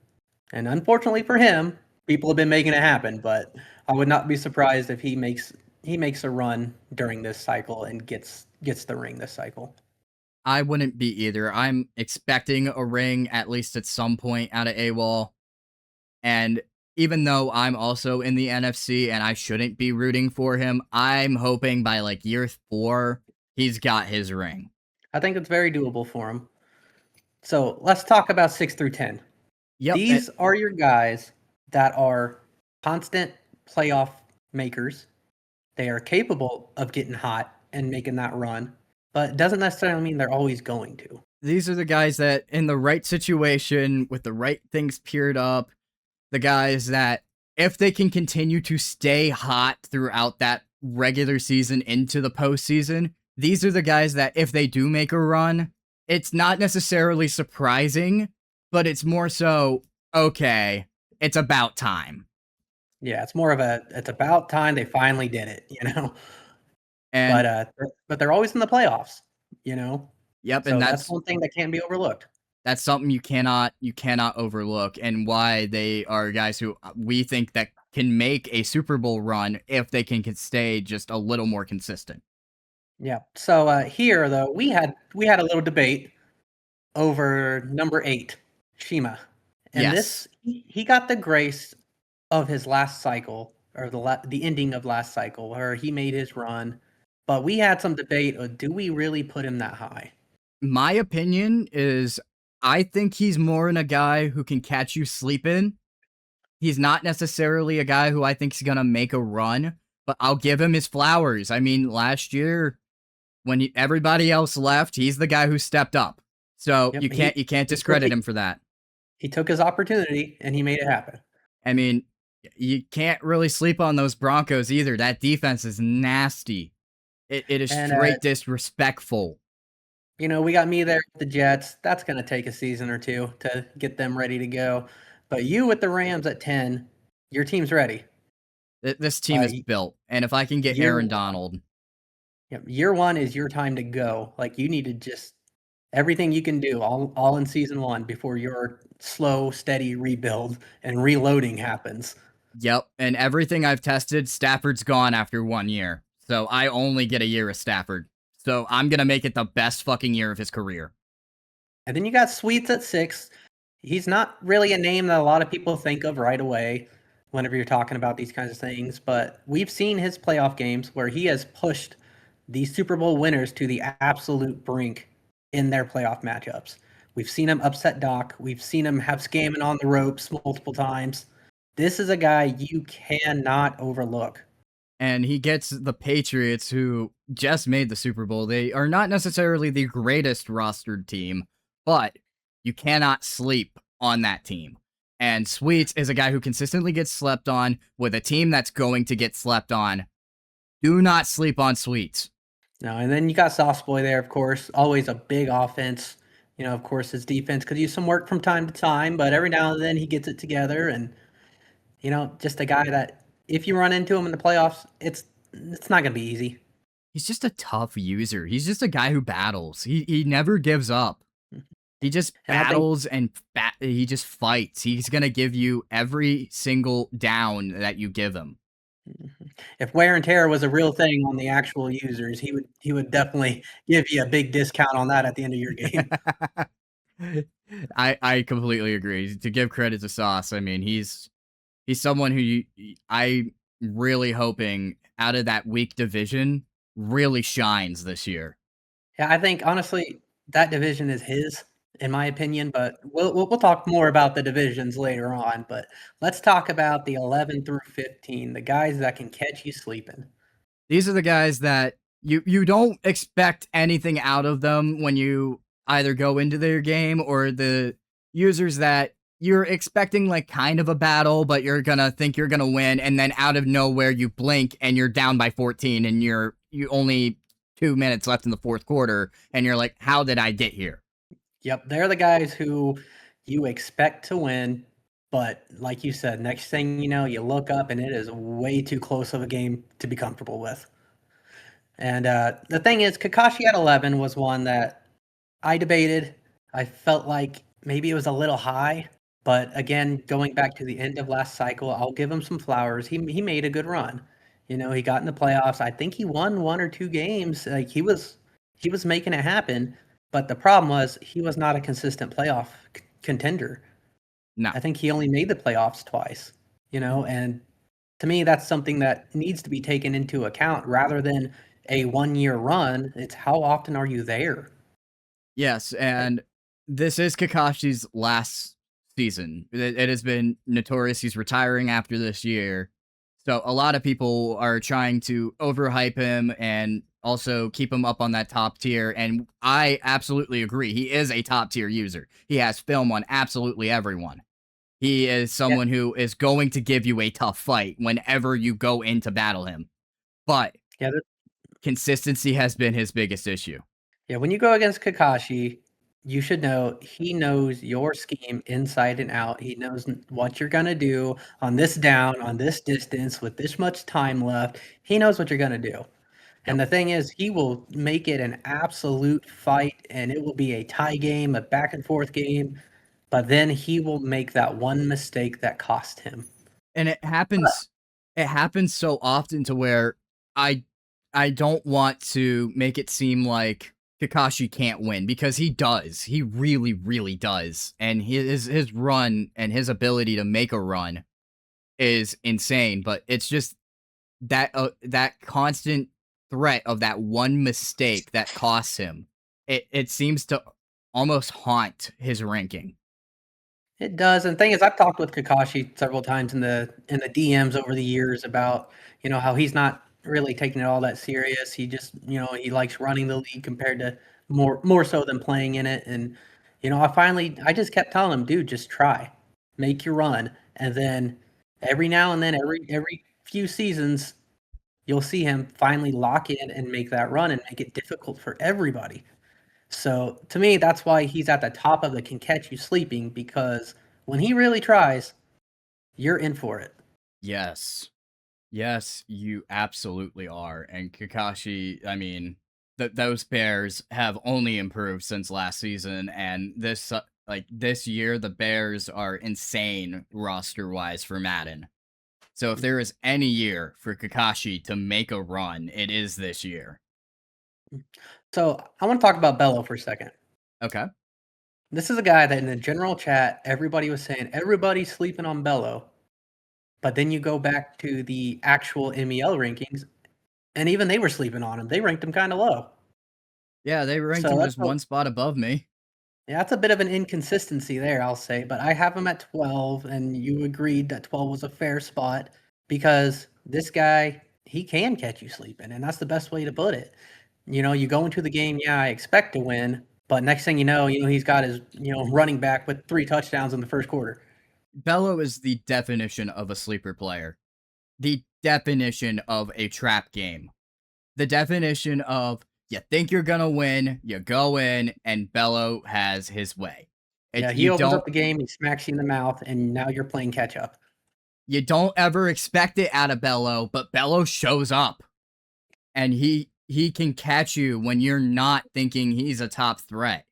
And unfortunately for him, people have been making it happen. But I would not be surprised if he makes a run during this cycle and gets the ring this cycle. I wouldn't be either. I'm expecting a ring at least at some point out of AWOL. And even though I'm also in the NFC and I shouldn't be rooting for him, I'm hoping by like year 4, he's got his ring. I think it's very doable for him. So let's talk about 6 through 10. Yep. These are your guys that are constant playoff makers. They are capable of getting hot and making that run, but it doesn't necessarily mean they're always going to. These are the guys that, in the right situation, with the right things paired up, the guys that, if they can continue to stay hot throughout that regular season into the postseason, these are the guys that, if they do make a run, it's not necessarily surprising, but it's more so, okay, it's about time. Yeah, it's more of it's about time they finally did it, And but they're always in the playoffs, Yep, so and that's one thing that can't be overlooked. That's something you cannot overlook, and why they are guys who we think that can make a Super Bowl run if they can stay just a little more consistent. Yeah. So here though, we had a little debate over number 8, Shima, and Yes. he got the grace of his last cycle, or the ending of last cycle, where he made his run. But we had some debate of, do we really put him that high? My opinion is, I think he's more in a guy who can catch you sleeping. He's not necessarily a guy who I think is going to make a run, but I'll give him his flowers. I mean, last year, when everybody else left, he's the guy who stepped up. So Yep, you can't discredit him for that. He took his opportunity, and he made it happen. I mean, you can't really sleep on those Broncos either. That defense is nasty. It is straight disrespectful. We got me there with the Jets. That's going to take a season or two to get them ready to go. But you with the Rams at 10, your team's ready. This team is built. And if I can get Aaron Donald. Yep, year 1 is your time to go. Like, you need to just everything you can do all in season 1 before your slow, steady rebuild and reloading happens. Yep, and everything I've tested, Stafford's gone after 1 year. So I only get a year of Stafford. So I'm going to make it the best fucking year of his career. And then you got Sweets at 6. He's not really a name that a lot of people think of right away whenever you're talking about these kinds of things, but we've seen his playoff games where he has pushed these Super Bowl winners to the absolute brink in their playoff matchups. We've seen him upset Doc. We've seen him have scamming on the ropes multiple times. This is a guy you cannot overlook. And he gets the Patriots, who just made the Super Bowl. They are not necessarily the greatest rostered team, but you cannot sleep on that team. And Sweets is a guy who consistently gets slept on with a team that's going to get slept on. Do not sleep on Sweets. No, and then you got Sauce Boy there, of course. Always a big offense. Of course, his defense could use some work from time to time, but every now and then he gets it together. And, just a guy that, if you run into him in the playoffs, it's not going to be easy. He's just a tough user. He's just a guy who battles. He never gives up. He just And I think battles and he just fights. He's gonna give you every single down that you give him. if wear and tear was a real thing on the actual users, he would definitely give you a big discount on that at the end of your game. I completely agree. To give credit to Sauce, I mean he's someone who I'm really hoping out of that weak division really shines this year. Yeah, I think honestly that division is his, in my opinion. But we'll talk more about the divisions later on. But let's talk about the 11 through 15, the guys that can catch you sleeping. These are the guys that you don't expect anything out of them when you either go into their game, or the users that you're expecting like kind of a battle, but you're gonna think you're gonna win, and then out of nowhere you blink and you're down by 14 and you only 2 minutes left in the fourth quarter and you're like, how did I get here? Yep, they're the guys who you expect to win, but like you said, next thing you know, you look up and it is way too close of a game to be comfortable with. And the thing is, Kakashi at 11 was one that I debated. I felt like maybe it was a little high, but again, going back to the end of last cycle, I'll give him some flowers. He made a good run. You know, he got in the playoffs. I think he won 1 or 2 games. Like he was making it happen. But the problem was he was not a consistent playoff contender. No. I think he only made the playoffs twice. You know, and to me, that's something that needs to be taken into account rather than a 1 year run. It's how often are you there? Yes, and this is Kakashi's last season. It has been notorious he's retiring after this year. So a lot of people are trying to overhype him and also keep him up on that top tier. And I absolutely agree. He is a top tier user. He has film on absolutely everyone. He is someone who is going to give you a tough fight whenever you go in to battle him. But Yeah, consistency has been his biggest issue. yeah, when you go against Kakashi, you should know he knows your scheme inside and out. He knows what you're going to do on this down, on this distance, with this much time left. He knows what you're going to do. And the thing is, he will make it an absolute fight, and it will be a tie game, a back and forth game. But then he will make that one mistake that cost him. And it happens so often to where I don't want to make it seem like Kakashi can't win, because he does. He really, really does. And his run and his ability to make a run is insane, but it's just that constant threat of that one mistake that costs him. It seems to almost haunt his ranking. It does, and the thing is, I've talked with Kakashi several times in the DMs over the years about, you know, how he's not really taking it all that serious. He just, you know, he likes running the league compared to more so than playing in it. And, you know, I just kept telling him, dude, just try, make your run, and then every now and then, every few seasons, you'll see him finally lock in and make that run and make it difficult for everybody. So to me, that's why he's at the top of the can catch you sleeping, because when he really tries, you're in for it. Yes. Yes, you absolutely are. And Kakashi, I mean, those Bears have only improved since last season, and this year the Bears are insane roster-wise for Madden. So if there is any year for Kakashi to make a run, it is this year. So I want to talk about Bello for a second. Okay. This is a guy that in the general chat, everybody was saying everybody's sleeping on Bello. But then you go back to the actual MEL rankings, and even they were sleeping on him. They ranked him kind of low. Yeah, they ranked So him that's just one spot above me. Yeah, that's a bit of an inconsistency there, I'll say. But I have him at 12, and you agreed that 12 was a fair spot because this guy, he can catch you sleeping, and that's the best way to put it. You know, you go into the game, yeah, I expect to win, but next thing you know, he's got his, running back with 3 touchdowns in the first quarter. Bello is the definition of a sleeper player. The definition of a trap game. The definition of you think you're gonna win, you go in, and Bello has his way. Yeah, he opens up the game, he smacks you in the mouth, and now you're playing catch up. You don't ever expect it out of Bello, but Bello shows up. And he can catch you when you're not thinking he's a top threat.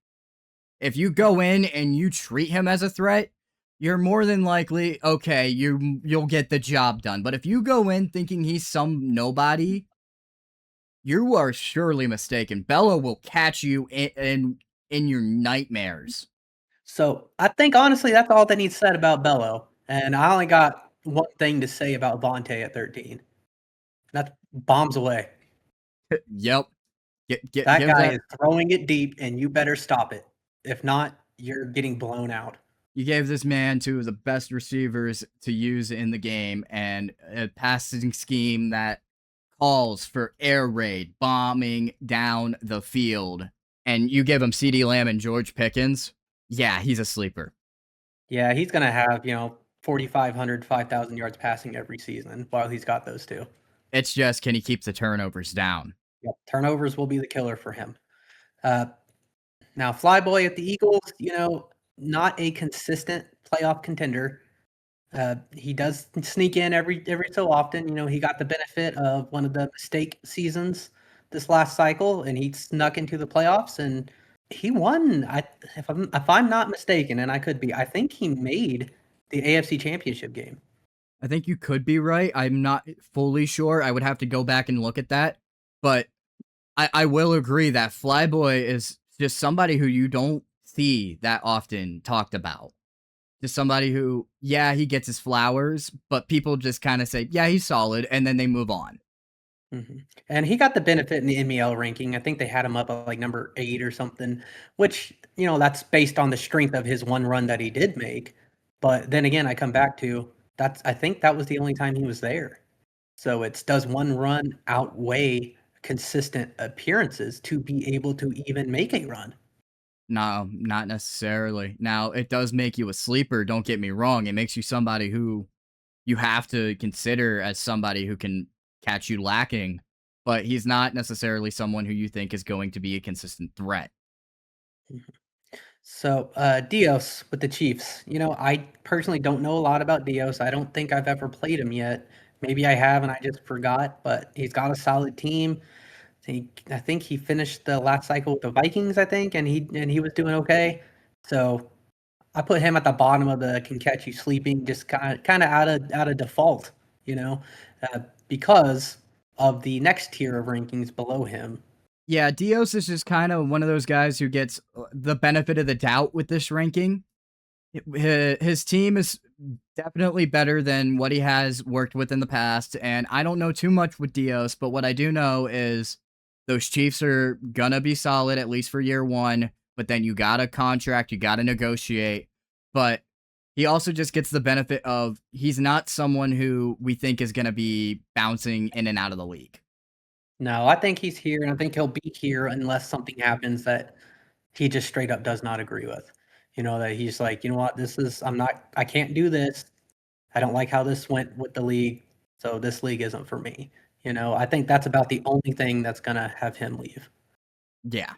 If you go in and you treat him as a threat, you're more than likely, okay, you'll get the job done. But if you go in thinking he's some nobody, you are surely mistaken. Bello will catch you in your nightmares. So I think honestly that's all that needs said about Bello. And I only got one thing to say about Vontae at 13. That's bombs away. Yep. That Give guy that. is throwing it deep, and you better stop it. If not, you're getting blown out. You gave this man two of the best receivers to use in the game, and a passing scheme that calls for air raid, bombing down the field, and you give him CeeDee Lamb and George Pickens. Yeah, he's a sleeper. Yeah, he's going to have, 4,500, 5,000 yards passing every season while he's got those two. It's just, can he keep the turnovers down? Yep, turnovers will be the killer for him. Now, Flyboy at the Eagles, not a consistent playoff contender. He does sneak in every so often. He got the benefit of one of the mistake seasons this last cycle, and he snuck into the playoffs, and he won. If I'm not mistaken, and I could be, I think he made the AFC Championship game. I think you could be right. I'm not fully sure. I would have to go back and look at that. But I will agree that Flyboy is just somebody who you don't see that often talked about. Just somebody who, yeah, he gets his flowers, but people just kind of say, yeah, he's solid, and then they move on. Mm-hmm. And he got the benefit in the MEL ranking. I think they had him up at like number 8 or something, which, that's based on the strength of his one run that he did make. But then again, I come back to I think that was the only time he was there. So does one run outweigh consistent appearances to be able to even make a run? No, not necessarily. Now, it does make you a sleeper, don't get me wrong. It makes you somebody who you have to consider as somebody who can catch you lacking, but he's not necessarily someone who you think is going to be a consistent threat. So, Dios with the Chiefs. I personally don't know a lot about Dios. I don't think I've ever played him yet. Maybe I have and I just forgot, but he's got a solid team. I think he finished the last cycle with the Vikings, I think, and he was doing okay. So I put him at the bottom of the can catch you sleeping, just kind of out of default, because of the next tier of rankings below him. Yeah, Dios is just kind of one of those guys who gets the benefit of the doubt with this ranking. His team is definitely better than what he has worked with in the past, and I don't know too much with Dios, but what I do know is those Chiefs are gonna be solid, at least for year one, but then you gotta contract, you gotta negotiate, but he also just gets the benefit of he's not someone who we think is gonna be bouncing in and out of the league. No, I think he's here, and I think he'll be here unless something happens that he just straight up does not agree with. That he's like, you know what, I can't do this. I don't like how this went with the league, so this league isn't for me. I think that's about the only thing that's going to have him leave. Yeah.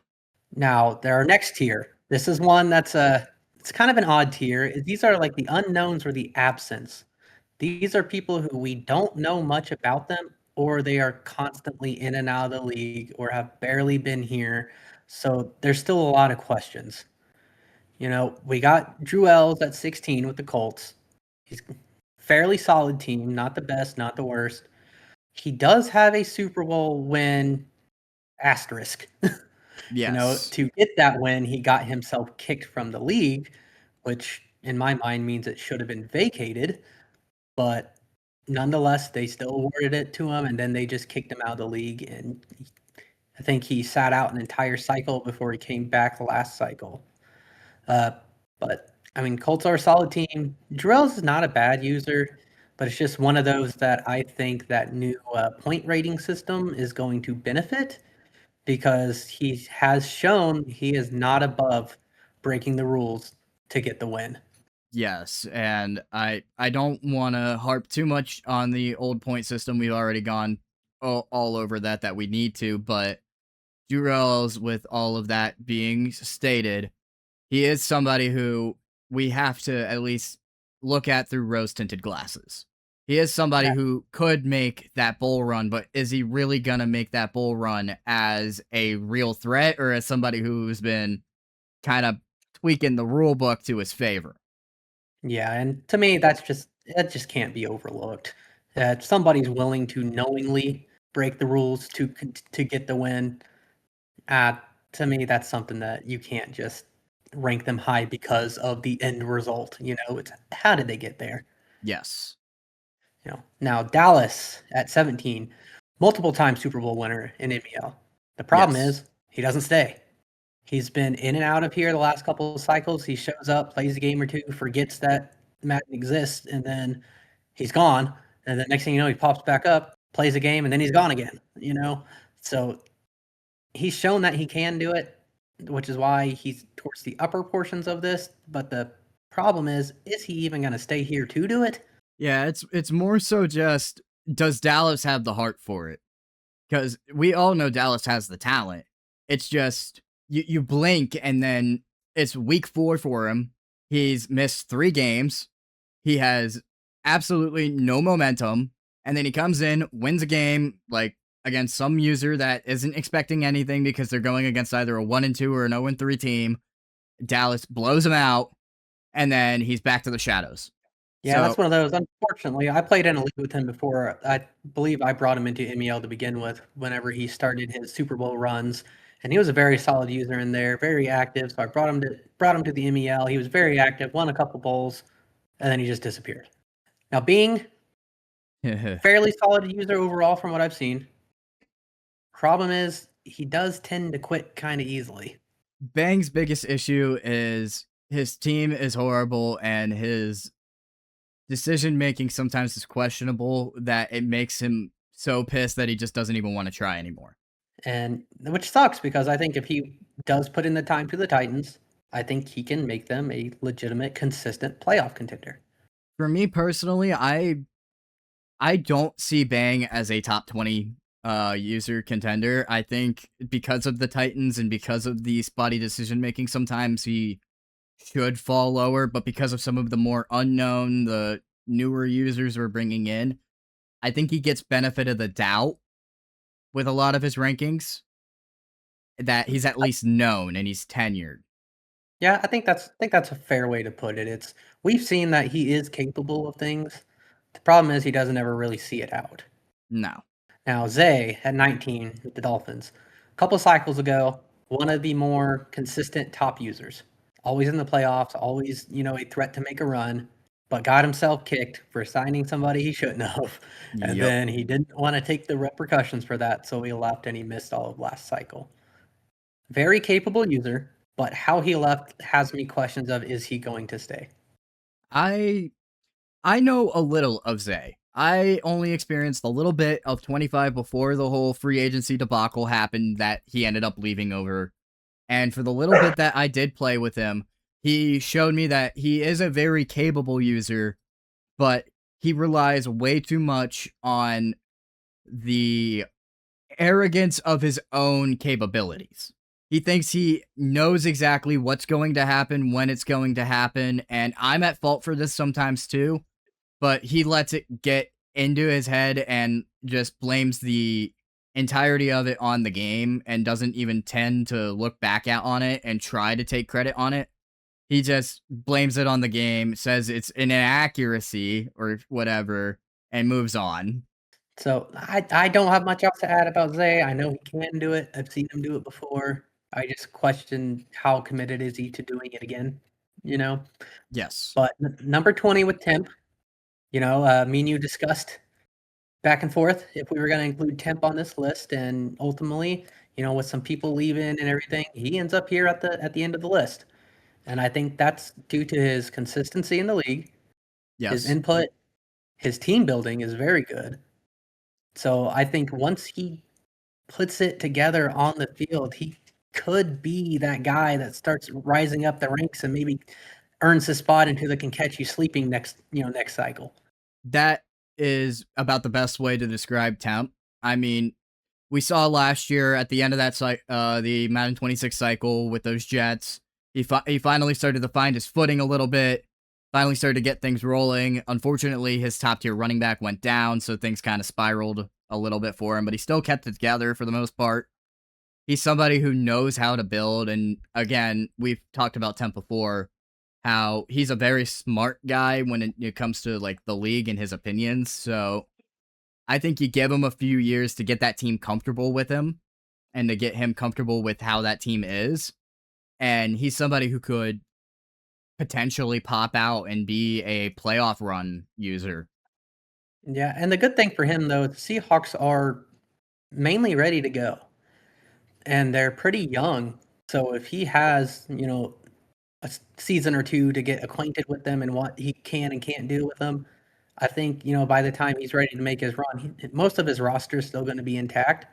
Now, our next tier. This is one that's it's kind of an odd tier. These are like the unknowns or the absence. These are people who we don't know much about them, or they are constantly in and out of the league or have barely been here. So there's still a lot of questions. We got Drew Ells at 16 with the Colts. He's fairly solid team, not the best, not the worst. He does have a Super Bowl win asterisk. Yes. To get that win, he got himself kicked from the league, which in my mind means it should have been vacated. But nonetheless, they still awarded it to him, and then they just kicked him out of the league. And I think he sat out an entire cycle before he came back the last cycle. But I mean, Colts are a solid team. Drell's is not a bad user, but it's just one of those that I think that new point rating system is going to benefit because he has shown he is not above breaking the rules to get the win. Yes, and I don't want to harp too much on the old point system. We've already gone all over that we need to, but Durrell's, with all of that being stated, he is somebody who we have to at least look at through rose-tinted glasses. He is somebody who could make that bull run, but is he really going to make that bull run as a real threat or as somebody who's been kind of tweaking the rule book to his favor. Yeah, and to me, that just can't be overlooked. If somebody's willing to knowingly break the rules to get the win, uh, to me, that's something that you can't just rank them high because of the end result. It's how did they get there? Yes. Now Dallas at 17, multiple time Super Bowl winner in MEL. The problem Yes. is he doesn't stay. He's been in and out of here the last couple of cycles. He shows up, plays a game or two, forgets that Madden exists, and then he's gone. And then next thing you know, he pops back up, plays a game, and then he's gone again. So he's shown that he can do it, which is why he's towards the upper portions of this. But the problem is he even going to stay here to do it? Yeah, it's more so just, does Dallas have the heart for it? Because we all know Dallas has the talent. It's just, you blink and then it's week 4 for him. He's missed 3 games. He has absolutely no momentum. And then he comes in, wins a game, like, against some user that isn't expecting anything because they're going against either a 1-2 or an 0-3 team. Dallas blows him out, and then he's back to the shadows. Yeah, that's one of those. Unfortunately, I played in a league with him before. I believe I brought him into MEL to begin with whenever he started his Super Bowl runs, and he was a very solid user in there, very active. So I brought him to the MEL. He was very active, won a couple bowls, and then he just disappeared. Now, being fairly solid user overall from what I've seen, problem is he does tend to quit kind of easily. Bang's biggest issue is his team is horrible and his decision making sometimes is questionable, that it makes him so pissed that he just doesn't even want to try anymore. And which sucks, because I think if he does put in the time to the Titans, I think he can make them a legitimate, consistent playoff contender. For me personally, I don't see Bang as a top 20 user contender. I think because of the Titans and because of the spotty decision making, sometimes he should fall lower, but because of some of the more unknown, the newer users we're bringing in, I think he gets benefit of the doubt with a lot of his rankings, that he's at least known and he's tenured. Yeah, I think that's a fair way to put it. We've seen that he is capable of things. The problem is he doesn't ever really see it out. No. Now, Zay at 19 with the Dolphins, a couple cycles ago, one of the more consistent top users. Always in the playoffs, always, a threat to make a run, but got himself kicked for signing somebody he shouldn't have. And then he didn't want to take the repercussions for that, so he left and he missed all of last cycle. Very capable user, but how he left has me questions of, is he going to stay? I know a little of Zay. I only experienced a little bit of 25 before the whole free agency debacle happened that he ended up leaving over. And for the little bit that I did play with him, he showed me that he is a very capable user, but he relies way too much on the arrogance of his own capabilities. He thinks he knows exactly what's going to happen, when it's going to happen, and I'm at fault for this sometimes too, but he lets it get into his head and just blames the entirety of it on the game and doesn't even tend to look back on it and try to take credit on it. He just blames it on the game, says it's an inaccuracy or whatever, and moves on. So I don't have much else to add about Zay. I know he can do it. I've seen him do it before. I just question how committed is he to doing it again, Yes. But number 20 with Temp, me and you discussed back and forth if we were going to include Temp on this list, and ultimately, with some people leaving and everything, he ends up here at the end of the list. And I think that's due to his consistency in the league. Yes. His input, his team building is very good. So I think once he puts it together on the field, he could be that guy that starts rising up the ranks and maybe earns his spot into the can catch you sleeping next cycle. That is about the best way to describe Temp. I mean, we saw last year at the end of that the Madden 26 cycle with those Jets, he finally started to find his footing a little bit, finally started to get things rolling. Unfortunately, his top tier running back went down, so things kind of spiraled a little bit for him, but he still kept it together for the most part. He's somebody who knows how to build, and again, we've talked about Temp before, how he's a very smart guy when it comes to like the league and his opinions. So I think you give him a few years to get that team comfortable with him and to get him comfortable with how that team is. And he's somebody who could potentially pop out and be a playoff run user. Yeah, and the good thing for him though, the Seahawks are mainly ready to go. And they're pretty young. So if he has, a season or two to get acquainted with them and what he can and can't do with them, I think, by the time he's ready to make his run, most of his roster is still going to be intact,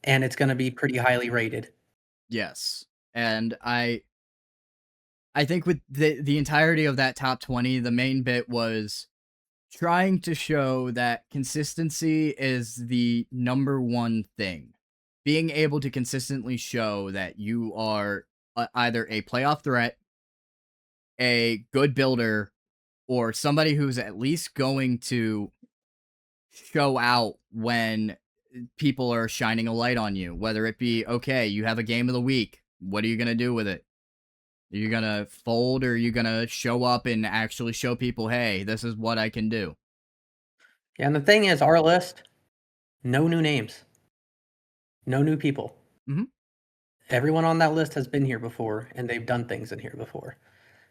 and it's going to be pretty highly rated. Yes. And I think with the entirety of that top 20, the main bit was trying to show that consistency is the number one thing. Being able to consistently show that you are either a playoff threat, a good builder, or somebody who's at least going to show out when people are shining a light on you. Whether it be, okay, you have a game of the week. What are you going to do with it? Are you going to fold, or are you going to show up and actually show people, hey, this is what I can do? Yeah, and the thing is, our list, no new names. No new people. Mhm. Everyone on that list has been here before, and they've done things in here before.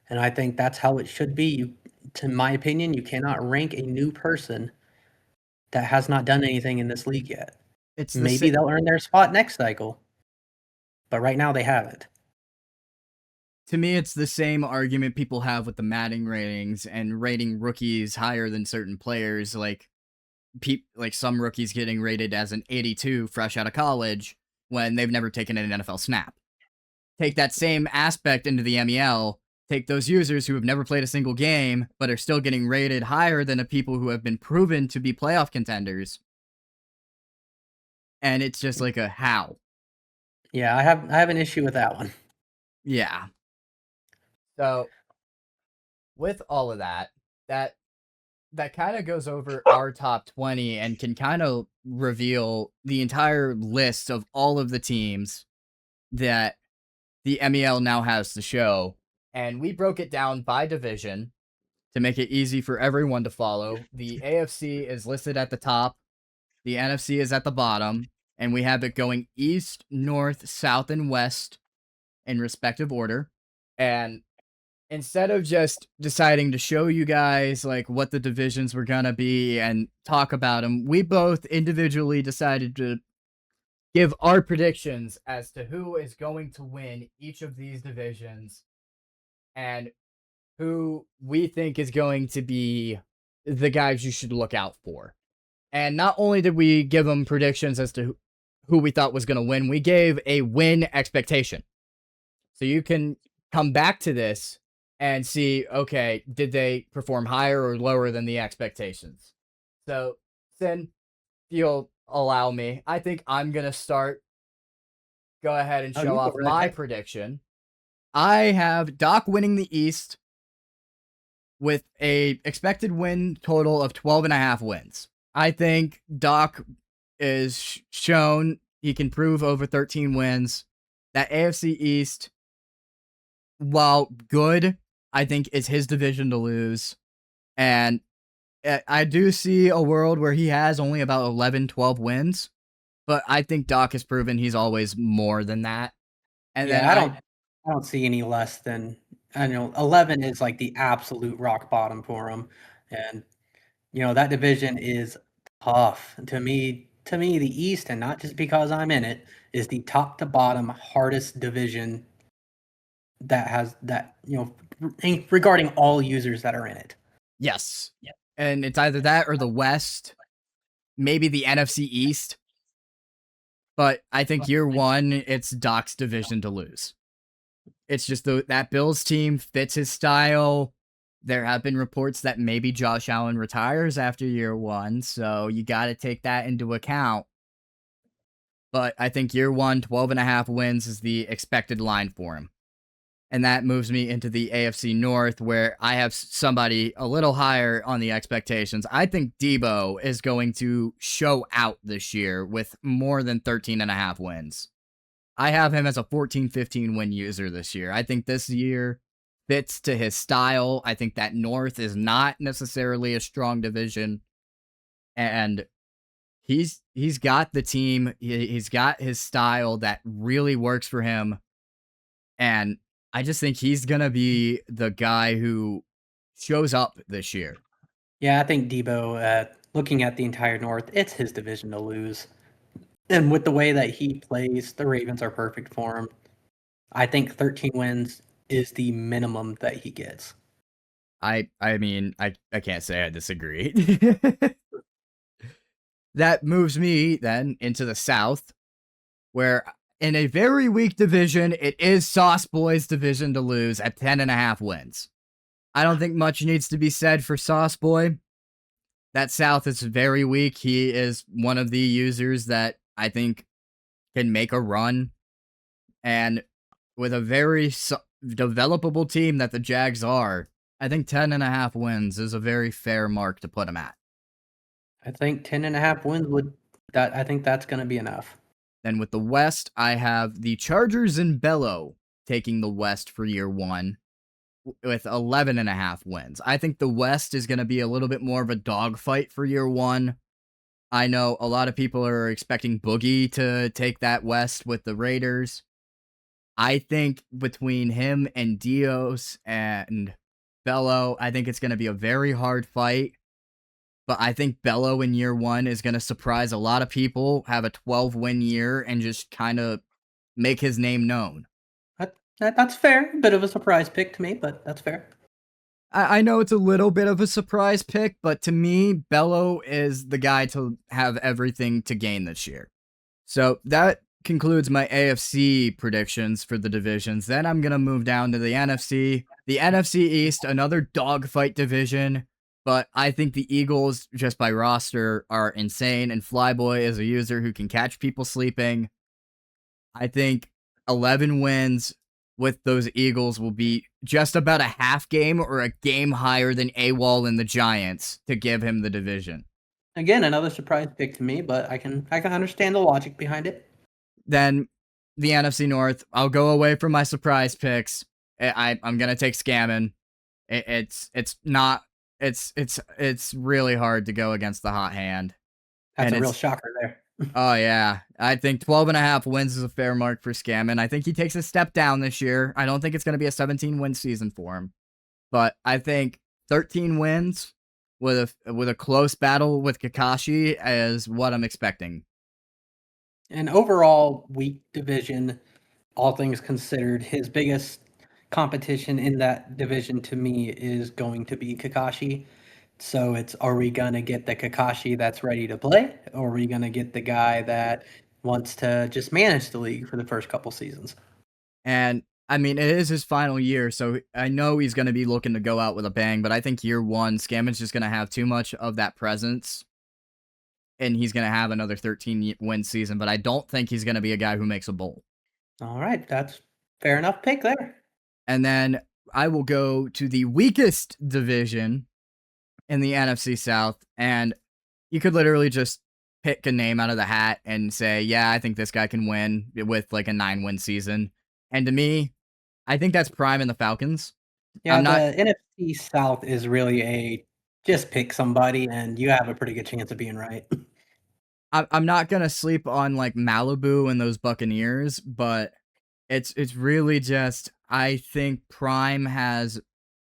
And I think that's how it should be. To my opinion, you cannot rank a new person that has not done anything in this league yet. It's Maybe they'll earn their spot next cycle, but right now they haven't. To me, it's the same argument people have with the Madden ratings and rating rookies higher than certain players, like some rookies getting rated as an 82 fresh out of college when they've never taken an NFL snap. Take that same aspect into the MEL, take those users who have never played a single game, but are still getting rated higher than the people who have been proven to be playoff contenders. And it's just like a how. Yeah, I have an issue with that one. Yeah. So, with all of that kind of goes over our top 20 and can kind of reveal the entire list of all of the teams that the MEL now has to show. And we broke it down by division to make it easy for everyone to follow. The AFC is listed at the top, the NFC is at the bottom, and we have it going east, north, south, and west in respective order. And instead of just deciding to show you guys like what the divisions were gonna be and talk about them, we both individually decided to give our predictions as to who is going to win each of these divisions and who we think is going to be the guys you should look out for. And not only did we give them predictions as to who we thought was going to win, we gave a win expectation. So you can come back to this and see, okay, did they perform higher or lower than the expectations? So, Sin, if you'll allow me, I think I'm going to start. Go ahead and show off my prediction. I have Doc winning the East with a expected win total of 12.5 wins. I think Doc is shown he can prove over 13 wins. That AFC East, while good, I think is his division to lose. And I do see a world where he has only about 11, 12 wins. But I think Doc has proven he's always more than that. And Yeah, then I don't see any less than, 11 is like the absolute rock bottom for him. And, that division is tough. To me, the East, and not just because I'm in it, is the top to bottom hardest division that has that, regarding all users that are in it. Yes. Yeah. And it's either that or the West, maybe the NFC East. But I think year one, it's Doc's division to lose. It's just that Bills team fits his style. There have been reports that maybe Josh Allen retires after year one, so you got to take that into account. But I think year one, 12.5 wins is the expected line for him. And that moves me into the AFC North, where I have somebody a little higher on the expectations. I think Debo is going to show out this year with more than 13.5 wins. I have him as a 14-15 win user this year. I think this year fits to his style. I think that North is not necessarily a strong division, and he's got the team. He's got his style that really works for him, and I just think he's gonna be the guy who shows up this year. Yeah, I think Debo, looking at the entire North, it's his division to lose. And with the way that he plays, the Ravens are perfect for him. I think 13 wins is the minimum that he gets. I mean, I can't say I disagree. That moves me then into the South, where in a very weak division, it is Sauce Boy's division to lose at 10.5 wins. I don't think much needs to be said for Sauce Boy. That South is very weak. He is one of the users that I think can make a run. And with a very developable team that the Jags are, I think 10.5 wins is a very fair mark to put him at. I think 10.5 wins I think that's going to be enough. Then with the West, I have the Chargers and Bello taking the West for year one with 11.5 wins. I think the West is going to be a little bit more of a dogfight for year one. I know a lot of people are expecting Boogie to take that West with the Raiders. I think between him and Dios and Bello, I think it's going to be a very hard fight. But I think Bello in year one is going to surprise a lot of people, have a 12-win year, and just kind of make his name known. That's fair. Bit of a surprise pick to me, but that's fair. I know it's a little bit of a surprise pick, but to me, Bello is the guy to have everything to gain this year. So that concludes my AFC predictions for the divisions. Then I'm going to move down to the NFC. The NFC East, another dogfight division. But I think the Eagles, just by roster, are insane. And Flyboy is a user who can catch people sleeping. I think 11 wins with those Eagles will be just about a half game or a game higher than AWOL and the Giants to give him the division. Again, another surprise pick to me, but I can understand the logic behind it. Then the NFC North, I'll go away from my surprise picks. I'm going to take Scammon. It's really hard to go against the hot hand. That's a real shocker there. Oh, yeah. I think 12.5 wins is a fair mark for Scammon. I think he takes a step down this year. I don't think it's going to be a 17-win season for him. But I think 13 wins with a close battle with Kakashi is what I'm expecting. An overall weak division, all things considered, his biggest competition in that division to me is going to be Kakashi. So are we going to get the Kakashi that's ready to play, or are we going to get the guy that wants to just manage the league for the first couple seasons? And, I mean, it is his final year, so I know he's going to be looking to go out with a bang, but I think year one, Scammon's just going to have too much of that presence, and he's going to have another 13-win season, but I don't think he's going to be a guy who makes a bowl. All right, that's fair enough pick there. And then I will go to the weakest division in the NFC South, and you could literally just pick a name out of the hat and say, yeah, I think this guy can win with like a 9-win season. And to me, I think that's Prime and the Falcons. Yeah, the NFC South is really just pick somebody and you have a pretty good chance of being right. I'm not going to sleep on like Malibu and those Buccaneers, but it's really just, I think Prime has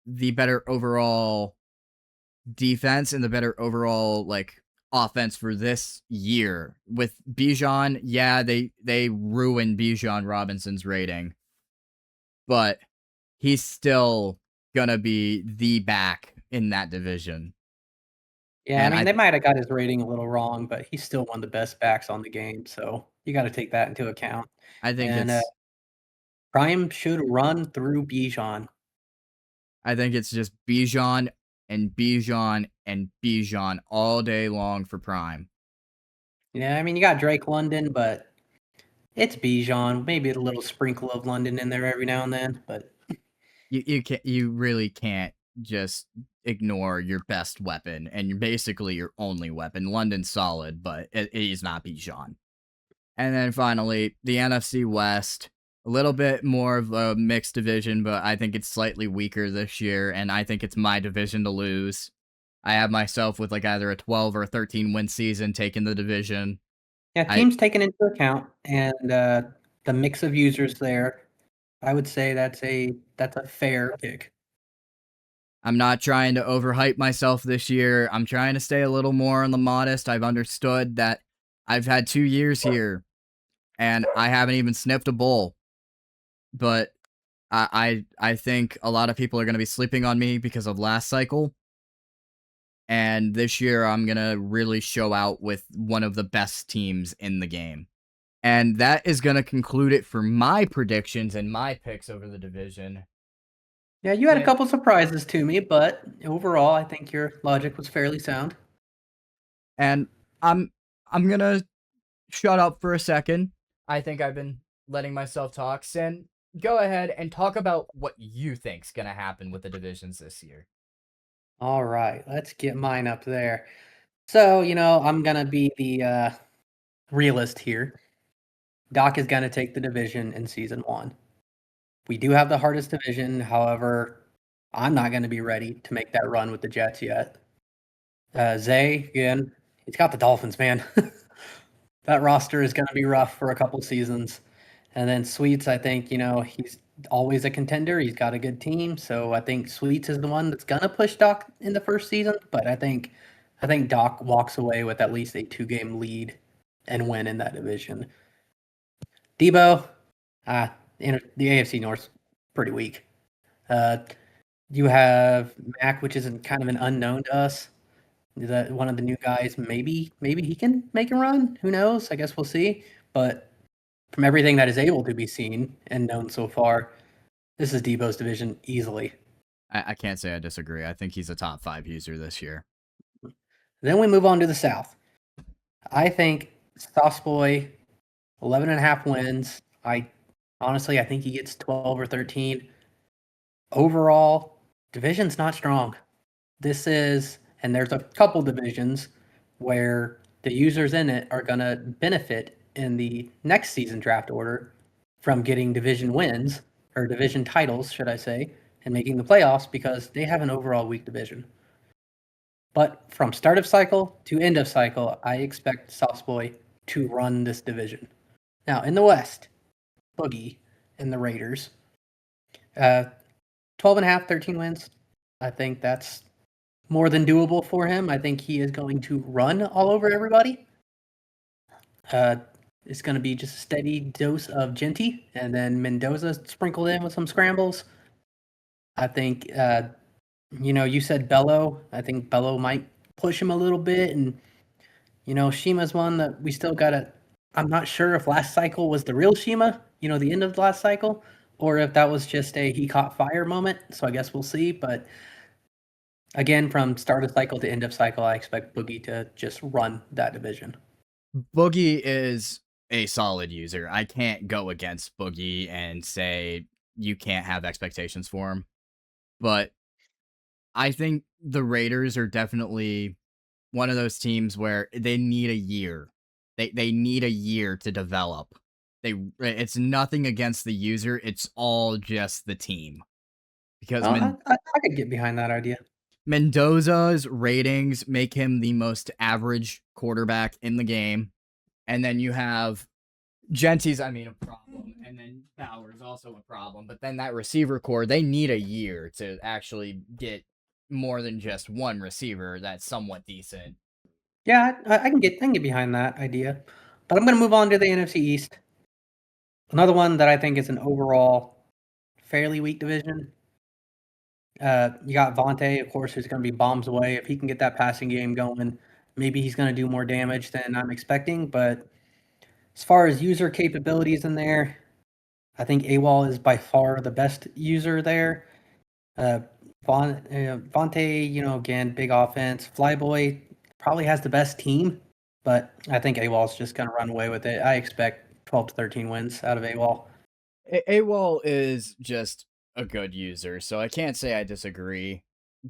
the better overall defense and the better overall like offense for this year. With Bijan, yeah, they ruined Bijan Robinson's rating, but he's still gonna be the back in that division. Yeah, and I mean, they might have got his rating a little wrong, but he's still one of the best backs on the game, so you got to take that into account. I think Prime should run through Bijan. I think it's just Bijan and Bijan and Bijan all day long for Prime. Yeah, I mean, you got Drake London, but it's Bijan. Maybe a little sprinkle of London in there every now and then, but you really can't just ignore your best weapon and basically your only weapon. London's solid, but he's not Bijan. And then finally, the NFC West. A little bit more of a mixed division, but I think it's slightly weaker this year, and I think it's my division to lose. I have myself with like either a 12 or a 13 win season taking the division. Yeah, teams taken into account and the mix of users there, I would say that's a fair pick. I'm not trying to overhype myself this year. I'm trying to stay a little more on the modest. I've understood that I've had 2 years here, and I haven't even sniffed a bowl. But I think a lot of people are going to be sleeping on me because of last cycle. And this year, I'm going to really show out with one of the best teams in the game. And that is going to conclude it for my predictions and my picks over the division. Yeah, you had a couple surprises to me, but overall, I think your logic was fairly sound. And I'm going to shut up for a second. I think I've been letting myself talk. Sin, go ahead and talk about what you think's going to happen with the divisions this year. All right, let's get mine up there. So, I'm going to be the realist here. Doc is going to take the division in season 1. We do have the hardest division. However, I'm not going to be ready to make that run with the Jets yet. Zay, again, he's got the Dolphins, man. That roster is going to be rough for a couple seasons. And then Sweets, I think, he's always a contender. He's got a good team. So I think Sweets is the one that's going to push Doc in the first season. But I think Doc walks away with at least a 2-game lead and win in that division. Debo, the AFC North's pretty weak. You have Mac, which is kind of an unknown to us. One of the new guys, maybe he can make a run. Who knows? I guess we'll see. But from everything that is able to be seen and known so far, this is Debo's division easily. I can't say I disagree. I think he's a top 5 user this year. Then we move on to the South. I think Sauceboy, 11.5 wins. I think he gets 12 or 13. Overall, division's not strong. And there's a couple divisions where the users in it are going to benefit in the next season draft order from getting division wins, or division titles, should I say, and making the playoffs because they have an overall weak division. But from start of cycle to end of cycle, I expect Sauceboy to run this division. Now, in the West, Boogie and the Raiders, 12.5, 13 wins. I think that's more than doable for him. I think he is going to run all over everybody. It's going to be just a steady dose of Genty, and then Mendoza sprinkled in with some scrambles. I think, you said Bello. I think Bello might push him a little bit, and, Shima's one that we still got to... I'm not sure if last cycle was the real Shima, the end of the last cycle, or if that was just a he caught fire moment. So I guess we'll see, but... Again, from start of cycle to end of cycle, I expect Boogie to just run that division. Boogie is a solid user. I can't go against Boogie and say you can't have expectations for him. But I think the Raiders are definitely one of those teams where they need a year. They need a year to develop. It's nothing against the user. It's all just the team. Because I could get behind that idea. Mendoza's ratings make him the most average quarterback in the game. And then you have Genty's, a problem. And then Bauer's also a problem. But then that receiver core, they need a year to actually get more than just one receiver that's somewhat decent. Yeah, I can get behind that idea. But I'm going to move on to the NFC East. Another one that I think is an overall fairly weak division. You got Vontae, of course, who's going to be bombs away. If he can get that passing game going, maybe he's going to do more damage than I'm expecting. But as far as user capabilities in there, I think AWOL is by far the best user there. Vontae, again, big offense. Flyboy probably has the best team, but I think AWOL is just going to run away with it. I expect 12 to 13 wins out of AWOL. AWOL is just a good user, so I can't say I disagree,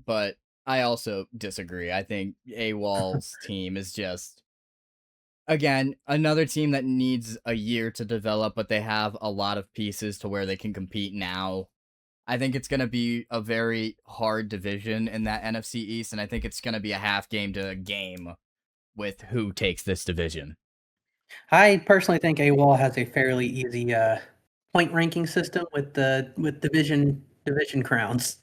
but I also disagree. I think AWOL's team is just again, another team that needs a year to develop, but they have a lot of pieces to where they can compete now. I think it's going to be a very hard division in that NFC East, and I think it's going to be a half game to a game with who takes this division. I personally think AWOL has a fairly easy point ranking system with division crowns,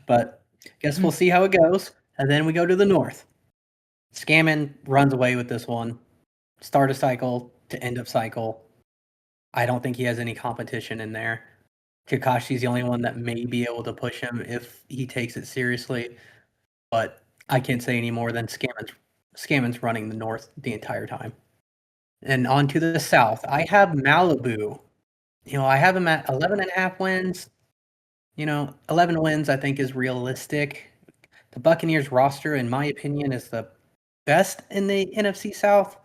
but guess we'll see how it goes. And then we go to the North. Scammon runs away with this one. Start a cycle to end of cycle. I don't think he has any competition in there. Kakashi's the only one that may be able to push him if he takes it seriously, but I can't say any more than Scammon's running the North the entire time. And on to the South, I have Malibu. I have him at 11.5 wins. 11 wins I think is realistic. The Buccaneers roster, in my opinion, is the best in the NFC South,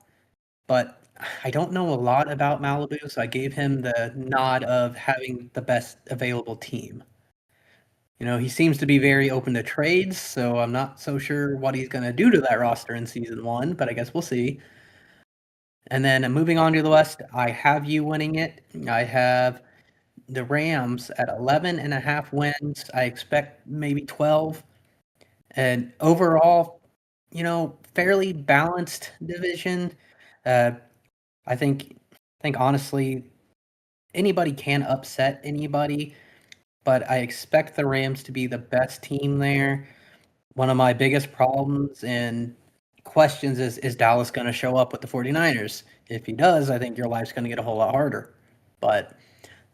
but I don't know a lot about Malibu, so I gave him the nod of having the best available team. He seems to be very open to trades, so I'm not so sure what he's going to do to that roster in Season 1, but I guess we'll see. And then moving on to the West, I have you winning it. I have the Rams at 11.5 wins. I expect maybe 12. And overall, fairly balanced division. I think honestly, anybody can upset anybody, but I expect the Rams to be the best team there. One of my biggest problems and questions is Dallas going to show up with the 49ers? If he does, I think your life's going to get a whole lot harder. But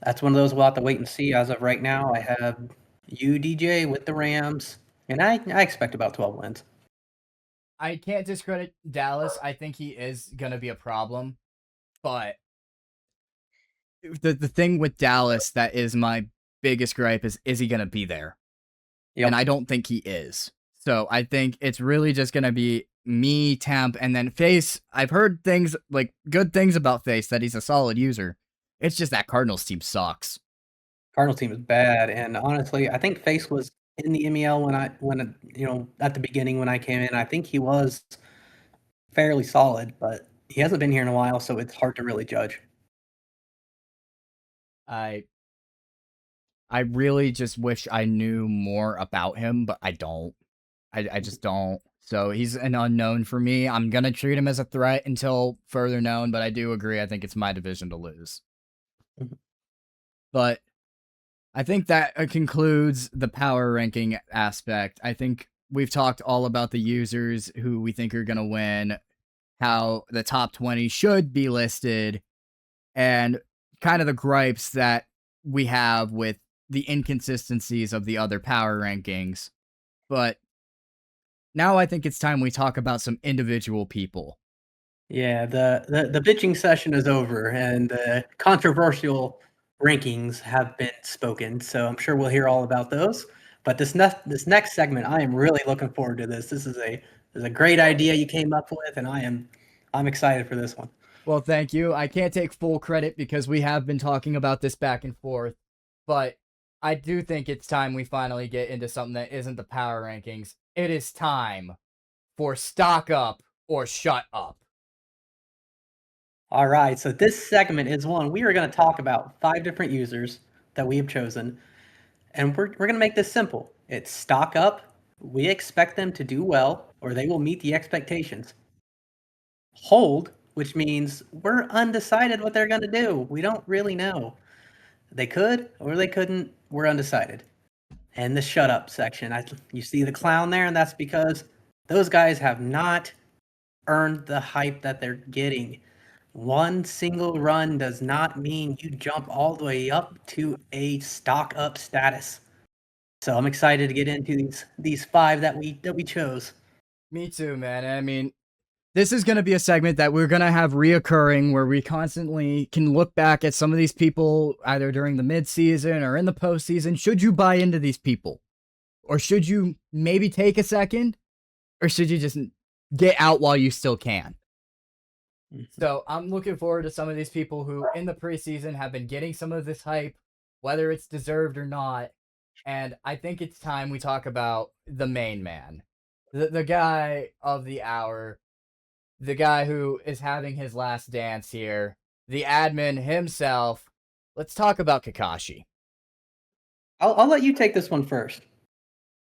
that's one of those we'll have to wait and see. As of right now, I have you, DJ, with the Rams, and I expect about 12 wins. I can't discredit Dallas. I think he is going to be a problem. But the thing with Dallas that is my biggest gripe is he going to be there? Yep. And I don't think he is. So I think it's really just going to be me, Temp, and then Face. I've heard things like good things about Face, that he's a solid user. It's just that Cardinals team sucks. Cardinals team is bad, and honestly, I think Face was in the MEL when at the beginning when I came in. I think he was fairly solid, but he hasn't been here in a while, so it's hard to really judge. I really just wish I knew more about him, but I don't. I just don't. So he's an unknown for me. I'm going to treat him as a threat until further known, but I do agree. I think it's my division to lose. Mm-hmm. But I think that concludes the power ranking aspect. I think we've talked all about the users who we think are going to win, how the top 20 should be listed, and kind of the gripes that we have with the inconsistencies of the other power rankings. But now I think it's time we talk about some individual people. Yeah, the bitching session is over, and the controversial rankings have been spoken, so I'm sure we'll hear all about those. But this next segment, I am really looking forward to this. This is a great idea you came up with, and I'm excited for this one. Well, thank you. I can't take full credit because we have been talking about this back and forth, but I do think it's time we finally get into something that isn't the power rankings. It is time for Stock Up or Shut Up. All right, so this segment is one we are going to talk about 5 different users that we have chosen, and we're going to make this simple. It's stock up. We expect them to do well, or they will meet the expectations. Hold, which means we're undecided what they're going to do. We don't really know. They could or they couldn't. We're undecided. And the shut up section. You see the clown there, and that's because those guys have not earned the hype that they're getting. One single run does not mean you jump all the way up to a stock up status. So I'm excited to get into these 5 that we chose. Me too, man. I mean, this is going to be a segment that we're going to have reoccurring where we constantly can look back at some of these people either during the midseason or in the postseason. Should you buy into these people? Or should you maybe take a second? Or should you just get out while you still can? So I'm looking forward to some of these people who in the preseason have been getting some of this hype, whether it's deserved or not. And I think it's time we talk about the main man, the guy of the hour, the guy who is having his last dance here, the admin himself. Let's talk about Kakashi. I'll let you take this one first.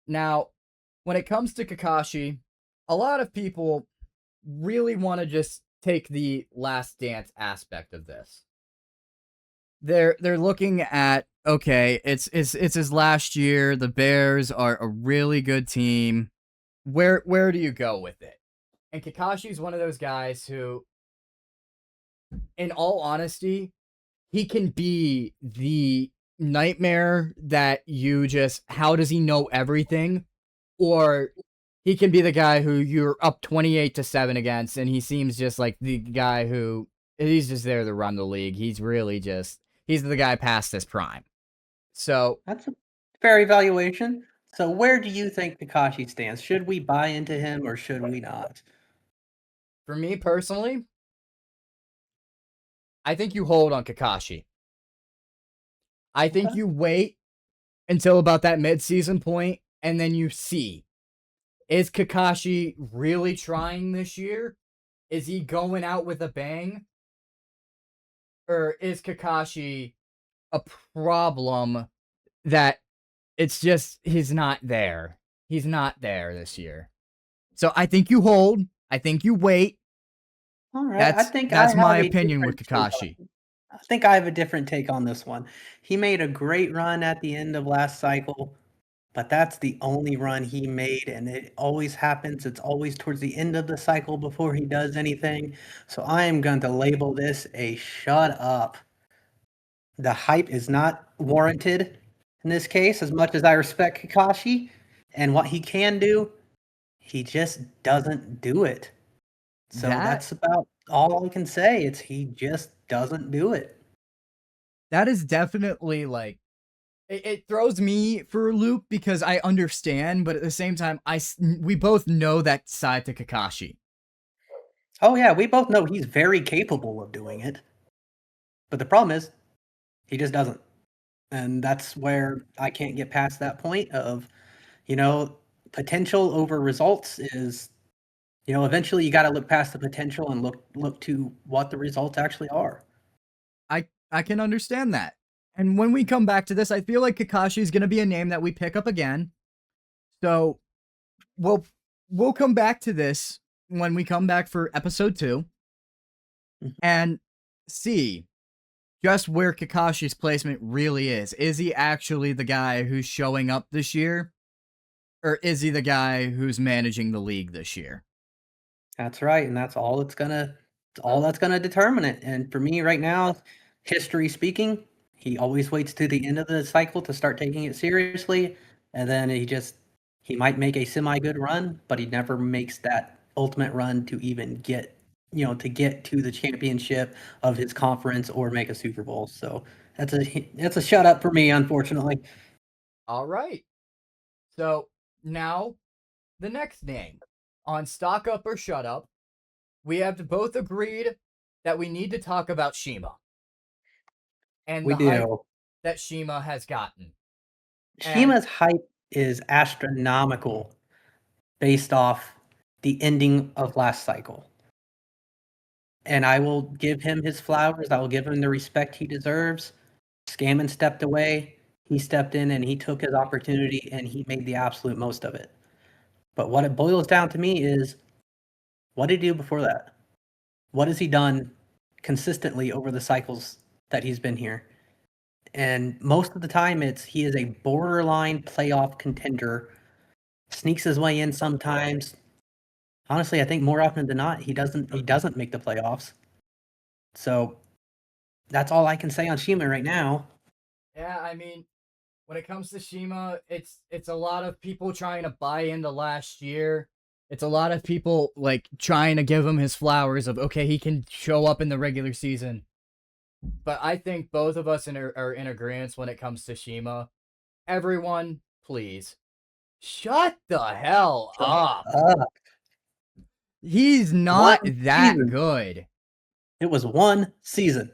Now, when it comes to Kakashi, a lot of people really want to just take the last dance aspect of this. They're looking at, okay, it's his last year. The Bears are a really good team. Where do you go with it? And Kakashi's one of those guys who, in all honesty, he can be the nightmare that you just, how does he know everything? Or he can be the guy who you're up 28-7 against, and he seems just like the guy who, he's just there to run the league. He's really just, he's the guy past his prime. So That's a fair evaluation. So where do you think Kakashi stands? Should we buy into him or should we not? for me personally, I think you hold on Kakashi. I think Okay. you wait until about that mid-season point, and then you see, is Kakashi really trying this year? Is he going out with a bang? Or is Kakashi a problem that it's just, he's not there. He's not there this year. So I think you hold. I think you wait. All right. That's my opinion with Kakashi. I think I have a different take on this one. He made a great run at the end of last cycle, but that's the only run he made, and it always happens. It's always towards the end of the cycle before he does anything. So I am going to label this a shut up. The hype is not warranted in this case, as much as I respect Kakashi and what he can do, he just doesn't do it. So that's about all I can say. It's he just doesn't do it. That is definitely like, it throws me for a loop because I understand, but at the same time, we both know that side to Kakashi. Oh yeah, we both know he's very capable of doing it. But the problem is, he just doesn't. And that's where I can't get past that point of, potential over results is, eventually you got to look past the potential and look to what the results actually are. I can understand that. And when we come back to this, I feel like Kakashi is going to be a name that we pick up again. So we'll come back to this when we come back for episode 2 and see just where Kakashi's placement really is. Is he actually the guy who's showing up this year? Or is he the guy who's managing the league this year? That's right, and that's all that's gonna determine it. And for me right now, history speaking, he always waits to the end of the cycle to start taking it seriously, and then he might make a semi-good run, but he never makes that ultimate run to even get to the championship of his conference or make a Super Bowl. So that's a shut up for me, unfortunately. All right. So now the next name on Stock Up or Shut Up, we have both agreed that we need to talk about Shima. And the hype that Shima has gotten. Shima's hype is astronomical based off the ending of last cycle. And I will give him his flowers. I will give him the respect he deserves. Scammon stepped away. He stepped in and he took his opportunity and he made the absolute most of it. But what it boils down to me is, what did he do before that? What has he done consistently over the cycles that he's been here? And most of the time he is a borderline playoff contender, sneaks his way in sometimes. Honestly, I think more often than not, he doesn't make the playoffs. So that's all I can say on Shima right now. Yeah, I mean, when it comes to Shima, it's a lot of people trying to buy into last year. It's a lot of people like trying to give him his flowers of, okay, he can show up in the regular season. But I think both of us are in agreement when it comes to Shima. Everyone, please, shut the hell up. He's not that good. It was one season.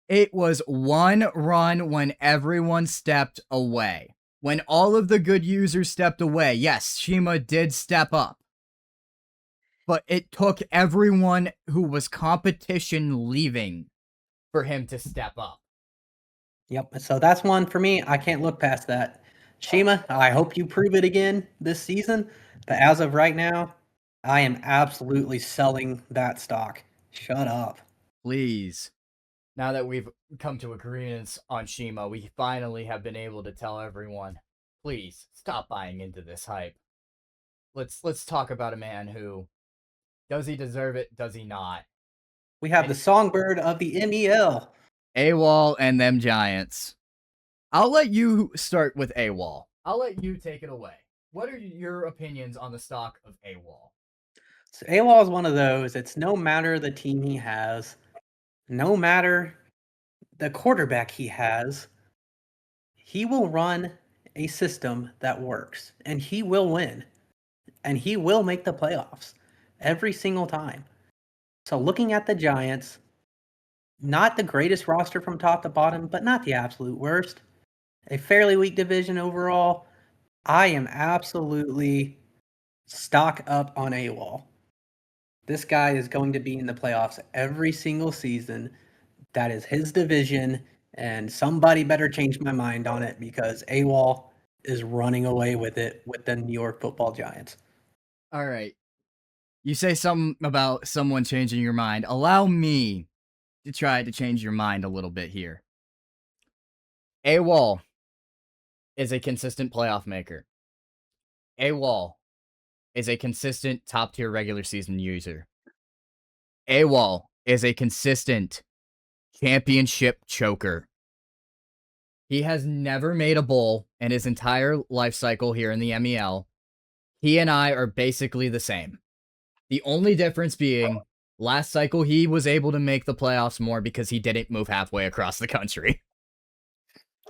It was one run when everyone stepped away. When all of the good users stepped away, yes, Shima did step up. but it took everyone who was competition leaving for him to step up. Yep. So that's one for me. I can't look past that. Shima, I hope you prove it again this season. But as of right now, I am absolutely selling that stock. Shut up. Please. Now that we've come to agreements on Shima, we finally have been able to tell everyone, please stop buying into this hype. Let's talk about a man who, does he deserve it? Does he not? We have the songbird of the MEL. AWOL and them Giants. I'll let you start with AWOL. I'll let you take it away. What are your opinions on the stock of AWOL? So AWOL is one of those. It's no matter the team he has, no matter the quarterback he has, he will run a system that works, and he will win, and he will make the playoffs every single time. So looking at the Giants, not the greatest roster from top to bottom, but not the absolute worst. A fairly weak division overall. I am absolutely stock up on AWOL. This guy is going to be in the playoffs every single season. That is his division, and somebody better change my mind on it because AWOL is running away with it with the New York Football Giants. All right. You say something about someone changing your mind. Allow me to try to change your mind a little bit here. AWOL is a consistent playoff maker. AWOL is a consistent top-tier regular season user. AWOL is a consistent championship choker. He has never made a bowl in his entire life cycle here in the MEL. He and I are basically the same. The only difference being, last cycle he was able to make the playoffs more because he didn't move halfway across the country.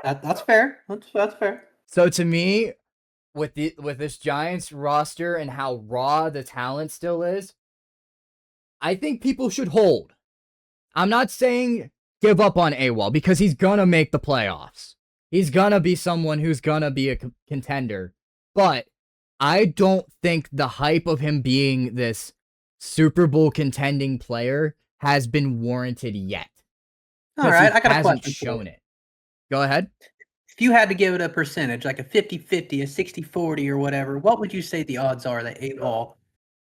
That's fair. That's fair. So to me, with this Giants roster and how raw the talent still is, I think people should hold. I'm not saying give up on AWOL because he's gonna make the playoffs. He's gonna be someone who's gonna be a contender. But I don't think the hype of him being this Super Bowl contending player has been warranted yet. All right, I got a hasn't question. Shown it. Go ahead. If you had to give it a percentage, like a 50-50, a 60-40 or whatever, what would you say the odds are that AWOL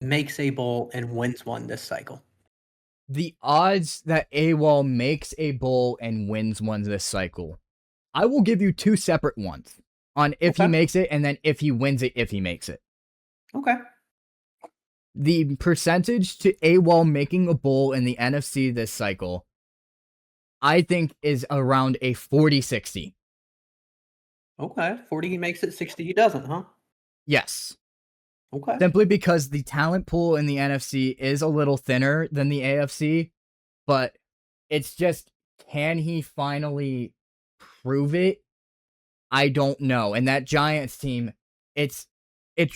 makes a bowl and wins one this cycle? The odds that AWOL makes a bowl and wins one this cycle, I will give you two separate ones on if he makes it and then if he wins it if he makes it. Okay. The percentage to AWOL making a bowl in the NFC this cycle, I think, is around a 40-60. Okay. 40 he makes it, 60 he doesn't, huh? Yes. Okay. Simply because the talent pool in the NFC is a little thinner than the AFC, but it's just, can he finally prove it? I don't know. And that Giants team, it's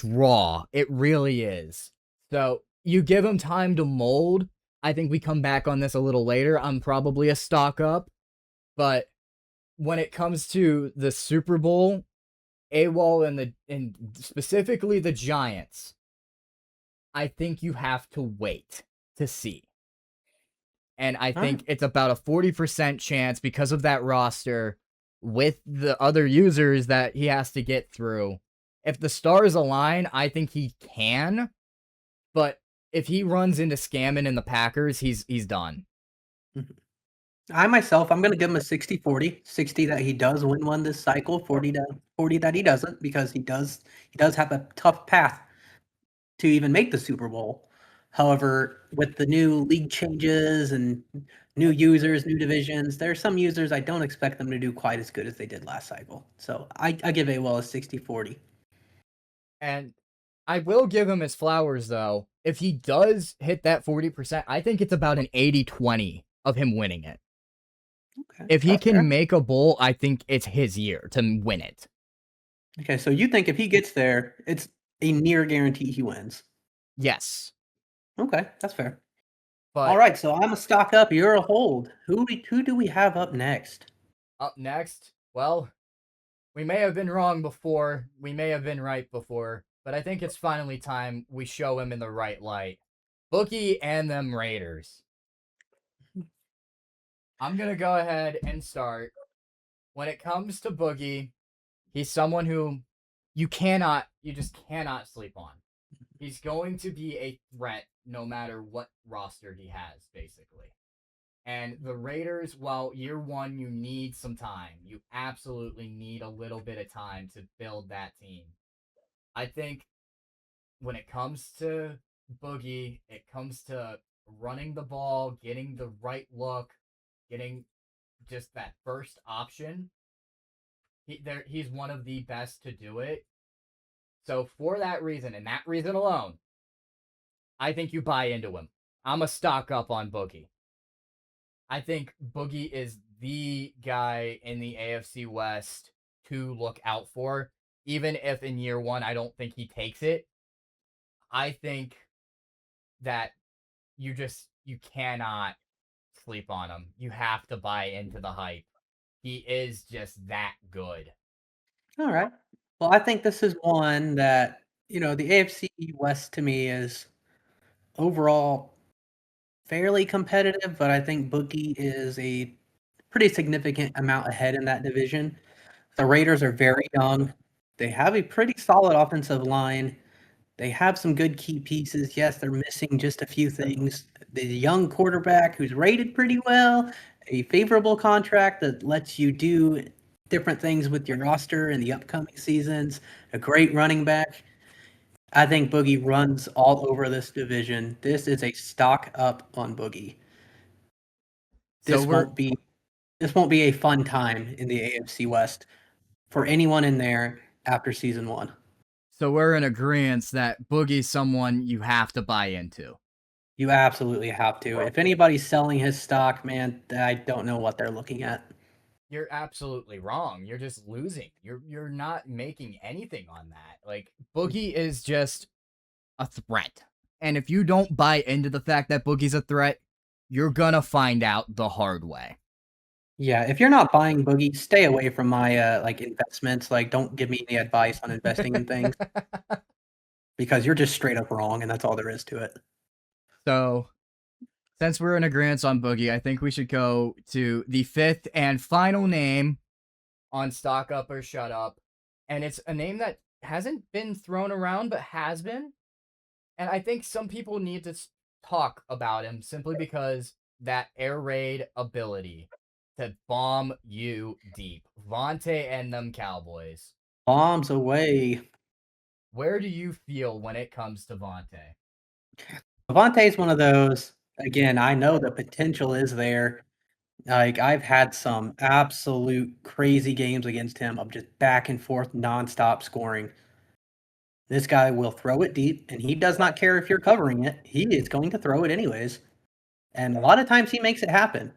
raw. It really is. So you give him time to mold. I think we come back on this a little later. I'm probably a stock up, but when it comes to the Super Bowl, AWOL and specifically the Giants, I think you have to wait to see. And I think it's about a 40% chance because of that roster with the other users that he has to get through. If the stars align, I think he can. But if he runs into Scammon and the Packers, he's done. I myself, I'm going to give him a 60-40. 60 that he does win one this cycle, 40 that he doesn't, because he does have a tough path to even make the Super Bowl. However, with the new league changes and new users, new divisions, there are some users I don't expect them to do quite as good as they did last cycle. So I give AWOL a 60-40. And I will give him his flowers, though. If he does hit that 40%, I think it's about an 80-20 of him winning it. Okay, if he can make a bowl, I think it's his year to win it. Okay, so you think if he gets there, it's a near guarantee he wins? Yes. Okay, that's fair. But all right, so I'm a stock up. You're a hold. Who do we have up next? Up next, well, we may have been wrong before. We may have been right before. But I think it's finally time we show him in the right light. Boogie and them Raiders. I'm going to go ahead and start. When it comes to Boogie, he's someone who you just cannot sleep on. He's going to be a threat no matter what roster he has, basically. And the Raiders, while year one, you need some time. You absolutely need a little bit of time to build that team. I think when it comes to Boogie, it comes to running the ball, getting the right look, getting just that first option. He's one of the best to do it. So for that reason, and that reason alone, I think you buy into him. I'm a stock up on Boogie. I think Boogie is the guy in the AFC West to look out for. Even if in year one, I don't think he takes it. I think that you cannot sleep on him. You have to buy into the hype. He is just that good. All right. Well, I think this is one that, the AFC West to me is overall fairly competitive, but I think Boogie is a pretty significant amount ahead in that division. The Raiders are very young. They have a pretty solid offensive line. They have some good key pieces. Yes, they're missing just a few things. The young quarterback who's rated pretty well, a favorable contract that lets you do different things with your roster in the upcoming seasons, a great running back. I think Boogie runs all over this division. This is a stock up on Boogie. This won't be a fun time in the AFC West for anyone in there after season 1. So we're in agreement that Boogie's someone you have to buy into. You absolutely have to. If anybody's selling his stock, man, I don't know what they're looking at. You're absolutely wrong. You're just losing. You're not making anything on that. Like, Boogie is just a threat. And if you don't buy into the fact that Boogie's a threat, you're gonna find out the hard way. Yeah, if you're not buying Boogie, stay away from my investments. Like, don't give me any advice on investing in things because you're just straight up wrong, and that's all there is to it. So, since we're in agreement on Boogie, I think we should go to the 5th and final name on Stock Up or Shut Up. And it's a name that hasn't been thrown around, but has been. And I think some people need to talk about him simply because that air raid ability to bomb you deep. Vontae and them Cowboys. Bombs away. Where do you feel when it comes to Vontae? Vontae's one of those, again, I know the potential is there. Like, I've had some absolute crazy games against him of just back and forth nonstop scoring. This guy will throw it deep, and he does not care if you're covering it. He is going to throw it anyways. And a lot of times he makes it happen.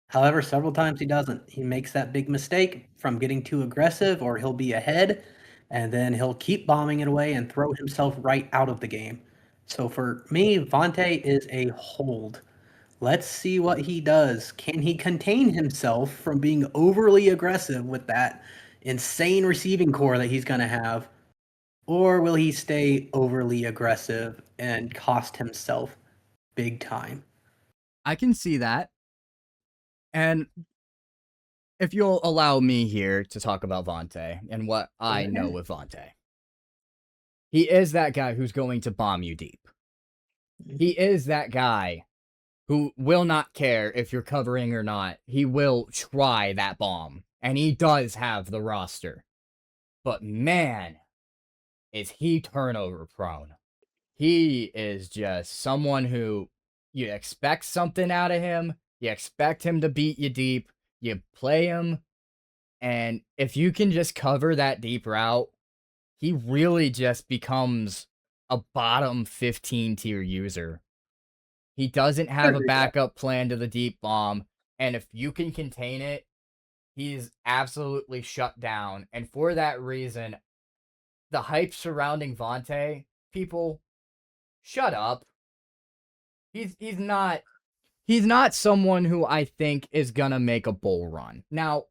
However, several times he doesn't. He makes that big mistake from getting too aggressive, or he'll be ahead, and then he'll keep bombing it away and throw himself right out of the game. So for me, Vontae is a hold. Let's see what he does. Can he contain himself from being overly aggressive with that insane receiving core that he's going to have? Or will he stay overly aggressive and cost himself big time? I can see that. And if you'll allow me here to talk about Vontae and what I know with Vontae. He is that guy who's going to bomb you deep. He is that guy who will not care if you're covering or not. He will try that bomb. And he does have the roster. But man, is he turnover prone. He is just someone who you expect something out of him. You expect him to beat you deep. You play him. And if you can just cover that deep route, he really just becomes a bottom 15 tier user. He doesn't have a backup plan to the deep bomb. And if you can contain it, he's absolutely shut down. And for that reason, the hype surrounding Vontae, people, shut up. He's not someone who I think is gonna make a bull run. Now,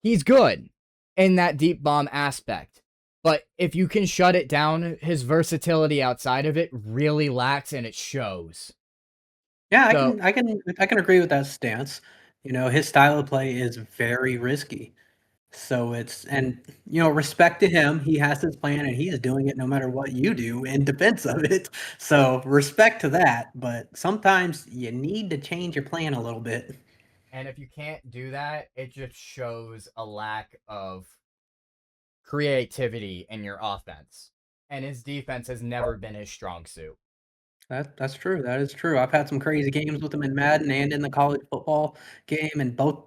he's good in that deep bomb aspect. But if you can shut it down, his versatility outside of it really lacks, and it shows. Yeah, So, I can agree with that stance. You know, his style of play is very risky. So it's and respect to him. He has his plan and he is doing it no matter what you do in defense of it. So respect to that. But sometimes you need to change your plan a little bit. and if you can't do that, it just shows a lack of creativity in your offense. And his defense has never been his strong suit. That's true. That is true. I've had some crazy games with him in Madden and in the college football game, and both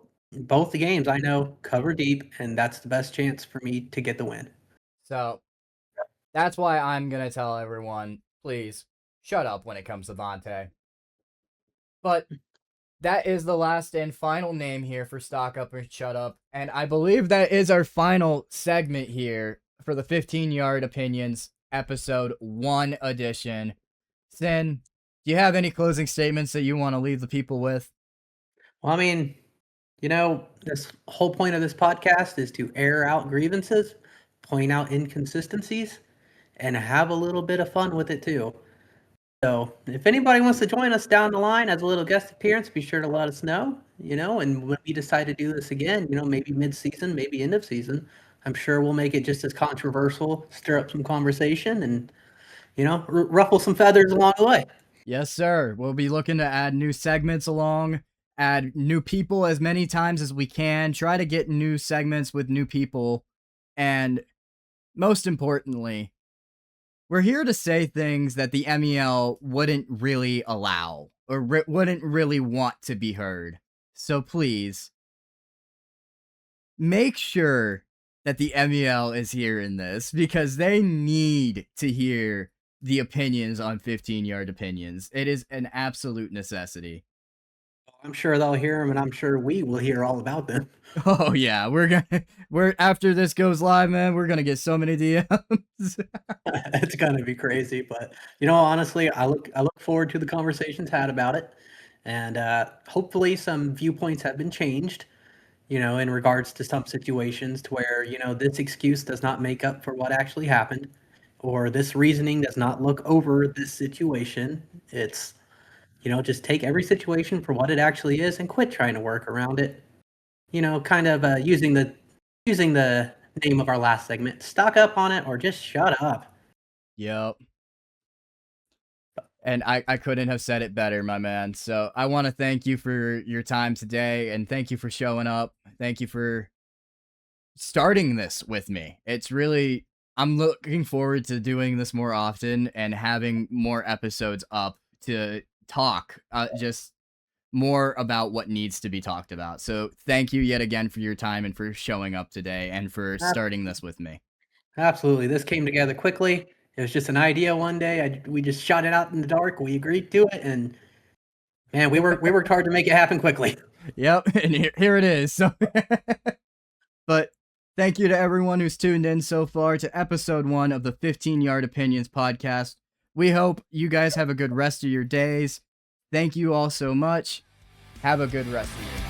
the games I know cover deep, and that's the best chance for me to get the win. So that's why I'm going to tell everyone, please shut up when it comes to Vontae. But that is the last and final name here for Stock Up or Shut Up. And I believe that is our final segment here for the 15-Yard Opinions episode 1 edition. Sin, do you have any closing statements that you want to leave the people with? Well, I mean, this whole point of this podcast is to air out grievances, point out inconsistencies, and have a little bit of fun with it too. So if anybody wants to join us down the line as a little guest appearance, be sure to let us know, and when we decide to do this again, maybe mid-season, maybe end of season, I'm sure we'll make it just as controversial, stir up some conversation, and, ruffle some feathers along the way. Yes, sir. We'll be looking to add new segments along, add new people as many times as we can, try to get new segments with new people, and most importantly, we're here to say things that the MEL wouldn't really allow or wouldn't really want to be heard. So please, make sure that the MEL is hearing this because they need to hear the opinions on 15-Yard Opinions. It is an absolute necessity. I'm sure they'll hear them, and I'm sure we will hear all about them. Oh yeah, we're after this goes live, man, we're gonna get so many DMs. It's gonna be crazy, but honestly, I look forward to the conversations had about it, and hopefully some viewpoints have been changed. In regards to some situations to where this excuse does not make up for what actually happened, or this reasoning does not look over this situation. It's just take every situation for what it actually is and quit trying to work around it. Kind of using the name of our last segment, stock up on it or just shut up. Yep. And I couldn't have said it better, my man. So I want to thank you for your time today, and thank you for showing up. Thank you for starting this with me. I'm looking forward to doing this more often and having more episodes up to talk just more about what needs to be talked about. So thank you yet again for your time and for showing up today and for starting this with me. Absolutely. This came together quickly. It was just an idea one day. We just shot it out in the dark. We agreed to it, and man, we worked hard to make it happen quickly. Yep, and here it is. So, but thank you to everyone who's tuned in so far to episode 1 of the 15-Yard Opinions podcast. We hope you guys have a good rest of your days. Thank you all so much. Have a good rest of your day.